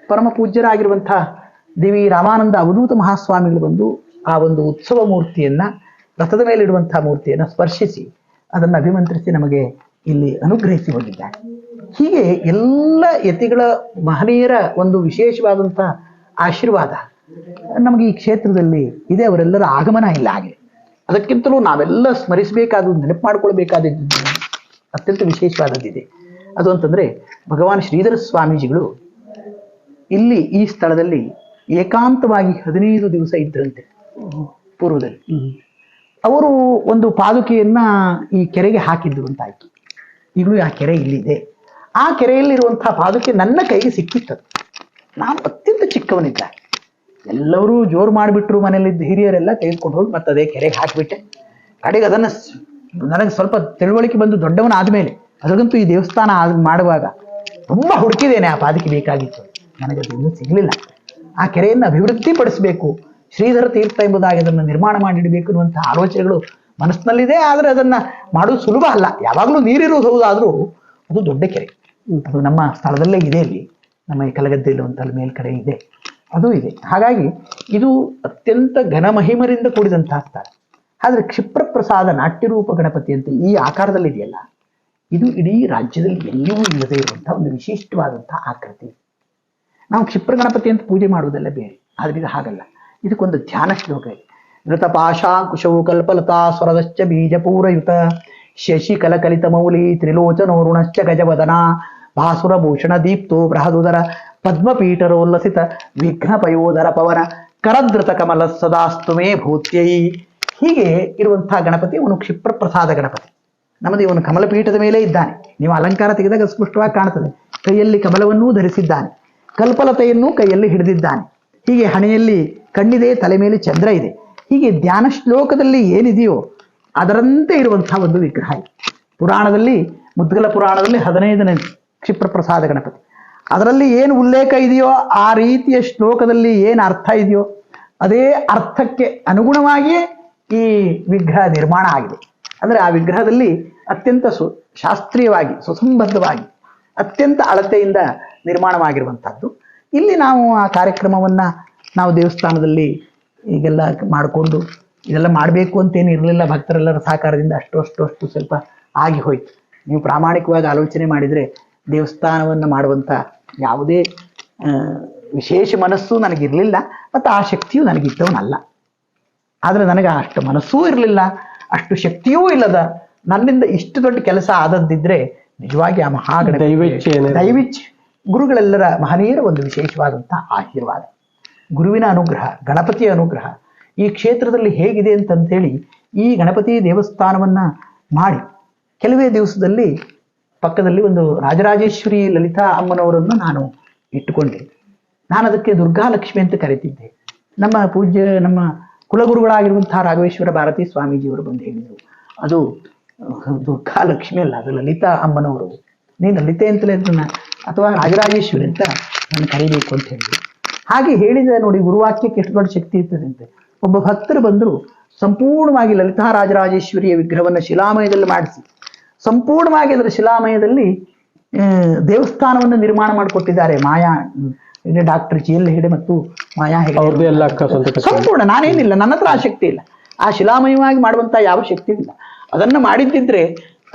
ಪರಮ ಪೂಜ್ಯರಾಗಿರುವಂತಹ ದೇವಿ ರಾಮಾನಂದ ಅವಧೂತ ಮಹಾಸ್ವಾಮಿಗಳು ಬಂದು ಆ ಒಂದು ಉತ್ಸವ ಮೂರ್ತಿಯನ್ನ ರಥದ ಮೇಲೆ ಇಡುವಂತಹ ಮೂರ್ತಿಯನ್ನು ಸ್ಪರ್ಶಿಸಿ ಅದನ್ನು ಅಭಿಮಂತ್ರಿಸಿ ನಮಗೆ ಇಲ್ಲಿ ಅನುಗ್ರಹಿಸಿ ಹೋಗಿದ್ದಾರೆ. ಹೀಗೆ ಎಲ್ಲ ಯತಿಗಳ ಮಹನೀಯರ ಒಂದು ವಿಶೇಷವಾದಂತಹ ಆಶೀರ್ವಾದ ನಮಗೆ ಈ ಕ್ಷೇತ್ರದಲ್ಲಿ ಇದೆ. ಅವರೆಲ್ಲರ ಆಗಮನ ಇಲ್ಲ ಆಗಿದೆ. ಅದಕ್ಕಿಂತಲೂ ನಾವೆಲ್ಲ ಸ್ಮರಿಸಬೇಕಾದ, ನೆನಪು ಮಾಡಿಕೊಳ್ಬೇಕಾದದ್ದು ಅತ್ಯಂತ ವಿಶೇಷವಾದದ್ದಿದೆ. ಅದು ಅಂತಂದ್ರೆ ಭಗವಾನ್ ಶ್ರೀಧರ ಸ್ವಾಮೀಜಿಗಳು ಇಲ್ಲಿ ಈ ಸ್ಥಳದಲ್ಲಿ ಏಕಾಂತವಾಗಿ 15 ದಿವಸ ಇದ್ರಂತೆ ಪೂರ್ವದಲ್ಲಿ. ಅವರು ಒಂದು ಪಾದುಕೆಯನ್ನ ಈ ಕೆರೆಗೆ ಹಾಕಿದ್ರು ಅಂತಾಯ್ತು. ಈಗಲೂ ಆ ಕೆರೆ ಇಲ್ಲಿದೆ. ಆ ಕೆರೆಯಲ್ಲಿರುವಂತಹ ಪಾದುಕೆ ನನ್ನ ಕೈಗೆ ಸಿಕ್ಕಿತ್ತು. ನಾನು ಅತ್ಯಂತ ಚಿಕ್ಕವನಿದ್ದ. ಎಲ್ಲರೂ ಜೋರು ಮಾಡಿಬಿಟ್ರು, ಮನೆಯಲ್ಲಿದ್ದ ಹಿರಿಯರೆಲ್ಲ ತೆಗೆದುಕೊಂಡು ಹೋಗಿ ಮತ್ತೆ ಅದೇ ಕೆರೆಗೆ ಹಾಕಿಬಿಟ್ಟೆ. ಕಡೆಗೆ ಅದನ್ನು ನನಗೆ ಸ್ವಲ್ಪ ತಿಳುವಳಿಕೆ ಬಂದು ದೊಡ್ಡವನಾದ್ಮೇಲೆ, ಅದಕ್ಕಂತೂ ಈ ದೇವಸ್ಥಾನ ಮಾಡುವಾಗ ತುಂಬ ಹುಡುಕಿದ್ದೇನೆ, ಆ ಪಾದಕ್ಕೆ ಬೇಕಾಗಿತ್ತು. ನನಗದು ಇನ್ನೂ ಸಿಗಲಿಲ್ಲ. ಆ ಕೆರೆಯನ್ನು ಅಭಿವೃದ್ಧಿ ಪಡಿಸಬೇಕು, ಶ್ರೀಧರ ತೀರ್ಥ ಎಂಬುದಾಗಿ ಅದನ್ನು ನಿರ್ಮಾಣ ಮಾಡಿಡಬೇಕು ಅನ್ನುವಂಥ ಆಲೋಚನೆಗಳು ಮನಸ್ಸಿನಲ್ಲಿದೆ. ಆದರೆ ಅದನ್ನು ಮಾಡೋದು ಸುಲಭ ಅಲ್ಲ. ಯಾವಾಗಲೂ ನೀರಿರುವುದು ಹೌದಾದರೂ ಅದು ದೊಡ್ಡ ಕೆರೆ. ಅದು ನಮ್ಮ ಸ್ಥಳದಲ್ಲೇ ಇದೆ, ಇಲ್ಲಿ ನಮ್ಮ ಈ ಕಲಗದ್ದೆ ಇರುವಂಥ ಮೇಲ್ಕಡೆ ಇದೆ, ಅದು ಇದೆ. ಹಾಗಾಗಿ ಇದು ಅತ್ಯಂತ ಘನಮಹಿಮರಿಂದ ಕೂಡಿದಂತಹ ಸ್ಥಳ. ಆದರೆ ಕ್ಷಿಪ್ರ ಪ್ರಸಾದ ನಾಟ್ಯರೂಪ ಗಣಪತಿ ಅಂತ ಈ ಆಕಾರದಲ್ಲಿ ಇದೆಯಲ್ಲ, ಇದು ಇಡೀ ರಾಜ್ಯದಲ್ಲಿ ಎಲ್ಲಿಯೂ ಇಲ್ಲದೆ ಇರುವಂತಹ ಒಂದು ವಿಶಿಷ್ಟವಾದಂತಹ ಆಕೃತಿ. ನಾವು ಕ್ಷಿಪ್ರ ಗಣಪತಿ ಅಂತ ಪೂಜೆ ಮಾಡುವುದೆಲ್ಲ ಬೇರೆ, ಆದರೆ ಇದು ಹಾಗಲ್ಲ. ಇದಕ್ಕೊಂದು ಧ್ಯಾನ ಶ್ಲೋಕ ಇದೆ. ಋತಪಾಶಾಂಕುಶವು ಕಲ್ಪಲತಾ ಸ್ವರದಶ್ಚ ಬೀಜಪೂರಯುತ ಶಶಿ ಕಲಕಲಿತ ಮೌಲಿ ತ್ರಿಲೋಚನೋರುಣಶ್ಚ ಗಜವದನ ಭಾಸುರ ಭೂಷಣ ದೀಪ್ತೋ ಬೃಹದುದರ ಪದ್ಮಪೀಠರೋಲ್ಲಸಿತ ವಿಘ್ನ ಪಯೋದರ ಪವನ ಕರದೃತ ಕಮಲ ಸದಾಸ್ತುಮೇ ಭೂತ್ಯೈ. ಹೀಗೆ ಇರುವಂತಹ ಗಣಪತಿ ಅವನು ಕ್ಷಿಪ್ರ ಪ್ರಸಾದ ಗಣಪತಿ. ನಮ್ಮದು ಇವನು ಕಮಲಪೀಠದ ಮೇಲೆ ಇದ್ದಾನೆ. ನೀವು ಅಲಂಕಾರ ತೆಗೆದಾಗ ಸ್ಪಷ್ಟವಾಗಿ ಕಾಣುತ್ತದೆ. ಕೈಯಲ್ಲಿ ಕಮಲವನ್ನೂ ಧರಿಸಿದ್ದಾನೆ, ಕಲ್ಪಲತೆಯನ್ನೂ ಕೈಯಲ್ಲಿ ಹಿಡಿದಿದ್ದಾನೆ. ಹೀಗೆ ಹಣೆಯಲ್ಲಿ ಕಣ್ಣಿದೆ, ತಲೆ ಮೇಲೆ ಚಂದ್ರ ಇದೆ. ಹೀಗೆ ಧ್ಯಾನ ಶ್ಲೋಕದಲ್ಲಿ ಏನಿದೆಯೋ ಅದರಂತೆ ಇರುವಂತಹ ಒಂದು ವಿಗ್ರಹ ಇದೆ. ಪುರಾಣದಲ್ಲಿ ಮುದ್ಗಲ ಪುರಾಣದಲ್ಲಿ 15ನೇ ಕ್ಷಿಪ್ರ ಪ್ರಸಾದ ಗಣಪತಿ, ಅದರಲ್ಲಿ ಏನು ಉಲ್ಲೇಖ ಇದೆಯೋ ಆ ರೀತಿಯ ಶ್ಲೋಕದಲ್ಲಿ ಏನು ಅರ್ಥ ಇದೆಯೋ ಅದೇ ಅರ್ಥಕ್ಕೆ ಅನುಗುಣವಾಗಿಯೇ ಈ ವಿಗ್ರಹ ನಿರ್ಮಾಣ ಆಗಿದೆ. ಅಂದರೆ ಆ ವಿಗ್ರಹದಲ್ಲಿ ಅತ್ಯಂತ ಶಾಸ್ತ್ರೀಯವಾಗಿ ಸುಸಂಬದ್ಧವಾಗಿ ಅತ್ಯಂತ ಅಳತೆಯಿಂದ ನಿರ್ಮಾಣವಾಗಿರುವಂಥದ್ದು. ಇಲ್ಲಿ ನಾವು ಆ ಕಾರ್ಯಕ್ರಮವನ್ನು ನಾವು ದೇವಸ್ಥಾನದಲ್ಲಿ ಈಗೆಲ್ಲ ಮಾಡಿಕೊಂಡು ಇದೆಲ್ಲ ಮಾಡಬೇಕು ಅಂತೇನು ಇರಲಿಲ್ಲ. ಭಕ್ತರೆಲ್ಲರ ಸಹಕಾರದಿಂದ ಅಷ್ಟು ಸ್ವಲ್ಪ ಆಗಿ ಹೋಯ್ತು. ನೀವು ಪ್ರಾಮಾಣಿಕವಾಗಿ ಆಲೋಚನೆ ಮಾಡಿದರೆ ದೇವಸ್ಥಾನವನ್ನು ಮಾಡುವಂಥ ಯಾವುದೇ ವಿಶೇಷ ಮನಸ್ಸು ನನಗಿರಲಿಲ್ಲ, ಮತ್ತು ಆ ಶಕ್ತಿಯೂ ನನಗಿದ್ದವನಲ್ಲ. ಆದರೆ ನನಗೆ ಅಷ್ಟು ಮನಸ್ಸೂ ಇರಲಿಲ್ಲ, ಅಷ್ಟು ಶಕ್ತಿಯೂ ಇಲ್ಲದ ನನ್ನಿಂದ ಇಷ್ಟು ದೊಡ್ಡ ಕೆಲಸ ಆದದ್ದಿದ್ರೆ ನಿಜವಾಗಿ ಆ ದೈವಿಚ್ಛೆ ಗುರುಗಳೆಲ್ಲರ ಮಹನೀಯರ ಒಂದು ವಿಶೇಷವಾದಂಥ ಆಶೀರ್ವಾದ, ಗುರುವಿನ ಅನುಗ್ರಹ, ಗಣಪತಿಯ ಅನುಗ್ರಹ ಈ ಕ್ಷೇತ್ರದಲ್ಲಿ ಹೇಗಿದೆ ಅಂತಂತೇಳಿ ಈ ಗಣಪತಿ ದೇವಸ್ಥಾನವನ್ನು ಮಾಡಿ ಕೆಲವೇ ದಿವಸದಲ್ಲಿ ಪಕ್ಕದಲ್ಲಿ ಒಂದು ರಾಜರಾಜೇಶ್ವರಿ ಲಲಿತಾ ಅಮ್ಮನವರನ್ನು ನಾನು ಇಟ್ಟುಕೊಂಡೆ. ನಾನು ಅದಕ್ಕೆ ದುರ್ಗಾಲಕ್ಷ್ಮಿ ಅಂತ ಕರೀತಿದ್ದೆ. ನಮ್ಮ ಪೂಜ್ಯ ನಮ್ಮ ಕುಲಗುರುಗಳಾಗಿರುವಂತಹ ರಾಘವೇಶ್ವರ ಭಾರತಿ ಸ್ವಾಮೀಜಿಯವರು ಬಂದು ಹೇಳಿದರು, ಅದು ದುರ್ಗಾಲಕ್ಷ್ಮಿ ಅಲ್ಲ, ಅದು ಲಲಿತಾ ಅಮ್ಮನವರು, ನೀನು ಲಲಿತೆ ಅಂತಲೇ ಅದನ್ನ ಅಥವಾ ರಾಜರಾಜೇಶ್ವರಿ ಅಂತ ನಾನು ಕರೀಬೇಕು ಅಂತ ಹೇಳಿದ್ರು. ಹಾಗೆ ಹೇಳಿದ ನೋಡಿ, ಗುರುವಾಕ್ಯಕ್ಕೆ ಎಷ್ಟು ದೊಡ್ಡ ಶಕ್ತಿ ಇರ್ತದಂತೆ. ಒಬ್ಬ ಭಕ್ತರು ಬಂದರು, ಸಂಪೂರ್ಣವಾಗಿ ಲಲಿತಾ ರಾಜರಾಜೇಶ್ವರಿಯ ವಿಗ್ರಹವನ್ನು ಶಿಲಾಮಯದಲ್ಲಿ ಮಾಡಿಸಿ ಸಂಪೂರ್ಣವಾಗಿ ಅದರ ಶಿಲಾಮಯದಲ್ಲಿ ದೇವಸ್ಥಾನವನ್ನು ನಿರ್ಮಾಣ ಮಾಡಿಕೊಟ್ಟಿದ್ದಾರೆ. ಮಾಯಾ ಡಾಕ್ಟರ್ ಜಿ ಎಲ್ ಹೆಗಡೆ ಮತ್ತು ಮಾಯಾ ಹೆಗಡೆ ಸಂಪೂರ್ಣ. ನಾನೇನಿಲ್ಲ, ನನ್ನ ಹತ್ರ ಆ ಶಕ್ತಿ ಇಲ್ಲ, ಆ ಶಿಲಾಮಯವಾಗಿ ಮಾಡುವಂತ ಯಾವ ಶಕ್ತಿ ಇಲ್ಲ. ಅದನ್ನ ಮಾಡಿದ್ದಿದ್ರೆ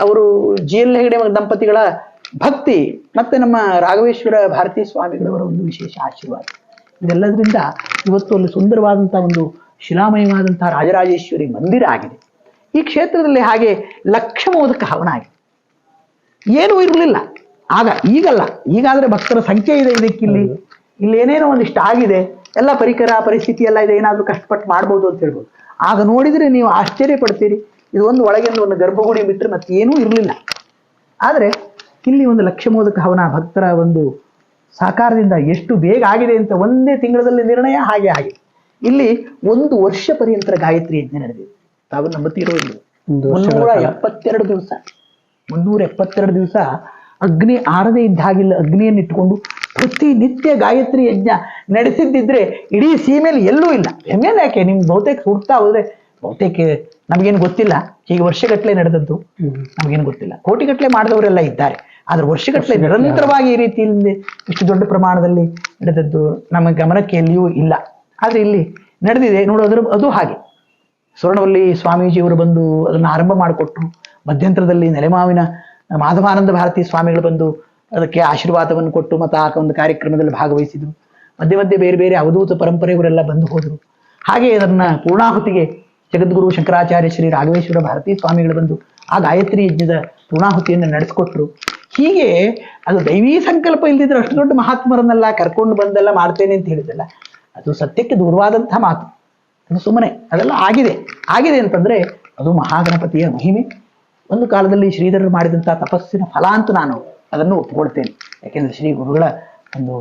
ಅವರು ಜಿ ಎಲ್ ಹೆಗಡೆ ದಂಪತಿಗಳ ಭಕ್ತಿ ಮತ್ತೆ ನಮ್ಮ ರಾಘವೇಶ್ವರ ಭಾರತೀ ಸ್ವಾಮಿಗಳವರ ಒಂದು ವಿಶೇಷ ಆಶೀರ್ವಾದ, ಇದೆಲ್ಲದರಿಂದ ಇವತ್ತು ಅಲ್ಲಿ ಸುಂದರವಾದಂತಹ ಒಂದು ಶಿಲಾಮಯವಾದಂತಹ ರಾಜರಾಜೇಶ್ವರಿ ಮಂದಿರ ಆಗಿದೆ. ಈ ಕ್ಷೇತ್ರದಲ್ಲಿ ಹಾಗೆ ಲಕ್ಷ ಮೋದಕ ಹವನ ಆಗಿದೆ. ಏನೂ ಇರಲಿಲ್ಲ ಆಗ, ಈಗಲ್ಲ. ಈಗಾದ್ರೆ ಭಕ್ತರ ಸಂಖ್ಯೆ ಇದೆ ಇದಕ್ಕಿಲ್ಲಿ, ಇಲ್ಲಿ ಏನೇನೋ ಒಂದಿಷ್ಟು ಆಗಿದೆ, ಎಲ್ಲ ಪರಿಕರ ಪರಿಸ್ಥಿತಿ ಎಲ್ಲ ಇದೆ, ಏನಾದ್ರೂ ಕಷ್ಟಪಟ್ಟು ಮಾಡ್ಬೋದು ಅಂತ ಹೇಳ್ಬೋದು. ಆಗ ನೋಡಿದ್ರೆ ನೀವು ಆಶ್ಚರ್ಯ ಪಡ್ತೀರಿ, ಇದು ಒಂದು ಒಳಗಿಂದ ಒಂದು ಗರ್ಭಗುಡಿ ಬಿಟ್ಟರೆ ಮತ್ತೆ ಏನೂ ಇರಲಿಲ್ಲ. ಆದರೆ ಇಲ್ಲಿ ಒಂದು ಲಕ್ಷ ಮೋದಕ ಹವನ ಭಕ್ತರ ಒಂದು ಸಹಕಾರದಿಂದ ಎಷ್ಟು ಬೇಗ ಆಗಿದೆ ಅಂತ ಒಂದೇ ತಿಂಗಳಲ್ಲಿ ನಿರ್ಣಯ ಹಾಗೆ ಆಗಿದೆ. ಇಲ್ಲಿ 1 ವರ್ಷ ಪರ್ಯಂತರ ಗಾಯತ್ರಿ ಯಜ್ಞ ನಡೆದಿದೆ. ತಾವು ನಂಬುತ್ತೀರೋ ಇಲ್ಲ, 372 ದಿವಸ 372 ದಿವಸ ಅಗ್ನಿ ಆರದೇ ಇದ್ದ ಹಾಗಿಲ್ಲ, ಅಗ್ನಿಯನ್ನು ಇಟ್ಟುಕೊಂಡು ಪ್ರತಿನಿತ್ಯ ಗಾಯತ್ರಿ ಯಜ್ಞ ನಡೆಸಿದ್ದಿದ್ರೆ ಇಡೀ ಸೀಮೆಯಲ್ಲಿ ಎಲ್ಲೂ ಇಲ್ಲ. ಹೆಮ್ಮೆಲ್ಲ ಯಾಕೆ, ನಿಮ್ಗೆ ಬಹುತೇಕ ಹುಡ್ತಾ ಹೋದ್ರೆ ಬಹುತೇಕ ನಮಗೇನು ಗೊತ್ತಿಲ್ಲ, ಈಗ ವರ್ಷಗಟ್ಟಲೆ ನಡೆದದ್ದು ನಮಗೇನು ಗೊತ್ತಿಲ್ಲ. ಕೋಟಿಗಟ್ಟಲೆ ಮಾಡಿದವರೆಲ್ಲ ಇದ್ದಾರೆ, ಆದ್ರೆ ವರ್ಷಗಟ್ಟಲೆ ನಿರಂತರವಾಗಿ ಈ ರೀತಿಯಿಂದ ಇಷ್ಟು ದೊಡ್ಡ ಪ್ರಮಾಣದಲ್ಲಿ ನಡೆದದ್ದು ನಮ್ಮ ಗಮನಕ್ಕೆ ಎಲ್ಲಿಯೂ ಇಲ್ಲ. ಆದ್ರೆ ಇಲ್ಲಿ ನಡೆದಿದೆ ನೋಡೋದ್ರ. ಅದು ಹಾಗೆ ಸ್ವರ್ಣವಲ್ಲಿ ಸ್ವಾಮೀಜಿಯವರು ಬಂದು ಅದನ್ನು ಆರಂಭ ಮಾಡಿಕೊಟ್ರು. ಮಧ್ಯಂತರದಲ್ಲಿ ನೆಲೆಮಾವಿನ ಮಾಧವಾನಂದ ಭಾರತಿ ಸ್ವಾಮಿಗಳು ಬಂದು ಅದಕ್ಕೆ ಆಶೀರ್ವಾದವನ್ನು ಕೊಟ್ಟು ಮತ್ತು ಆ ಒಂದು ಕಾರ್ಯಕ್ರಮದಲ್ಲಿ ಭಾಗವಹಿಸಿದ್ರು. ಮಧ್ಯೆ ಮಧ್ಯೆ ಬೇರೆ ಬೇರೆ ಅವಧೂತ ಪರಂಪರೆಯವರೆಲ್ಲ ಬಂದು ಹೋದರು. ಹಾಗೆ ಅದನ್ನ ಪೂರ್ಣಾಹುತಿಗೆ ಜಗದ್ಗುರು ಶಂಕರಾಚಾರ್ಯ ಶ್ರೀ ರಾಘವೇಶ್ವರ ಭಾರತೀ ಸ್ವಾಮಿಗಳು ಬಂದು ಆ ಗಾಯತ್ರಿ ಯಜ್ಞದ ಪೂರ್ಣಾಹುತಿಯನ್ನು ನಡೆಸಿಕೊಟ್ರು. ಹೀಗೆ ಅದು ದೈವೀ ಸಂಕಲ್ಪ ಇಲ್ದಿದ್ರೆ ಅಷ್ಟು ದೊಡ್ಡ ಮಹಾತ್ಮರನ್ನೆಲ್ಲ ಕರ್ಕೊಂಡು ಬಂದೆಲ್ಲ ಮಾಡ್ತೇನೆ ಅಂತ ಹೇಳಿದಲ್ಲ, ಅದು ಸತ್ಯಕ್ಕೆ ದೂರವಾದಂಥ ಮಾತು. ಅದು ಸುಮ್ಮನೆ ಅದೆಲ್ಲ ಆಗಿದೆ ಅಂತಂದ್ರೆ ಅದು ಮಹಾಗಣಪತಿಯ ಮಹಿಮೆ. ಒಂದು ಕಾಲದಲ್ಲಿ ಶ್ರೀಧರರು ಮಾಡಿದಂಥ ತಪಸ್ಸಿನ ಫಲ ಅಂತ ನಾನು ಅದನ್ನು ಒಪ್ಪಿಕೊಳ್ತೇನೆ. ಯಾಕೆಂದ್ರೆ ಶ್ರೀ ಗುರುಗಳ ಒಂದು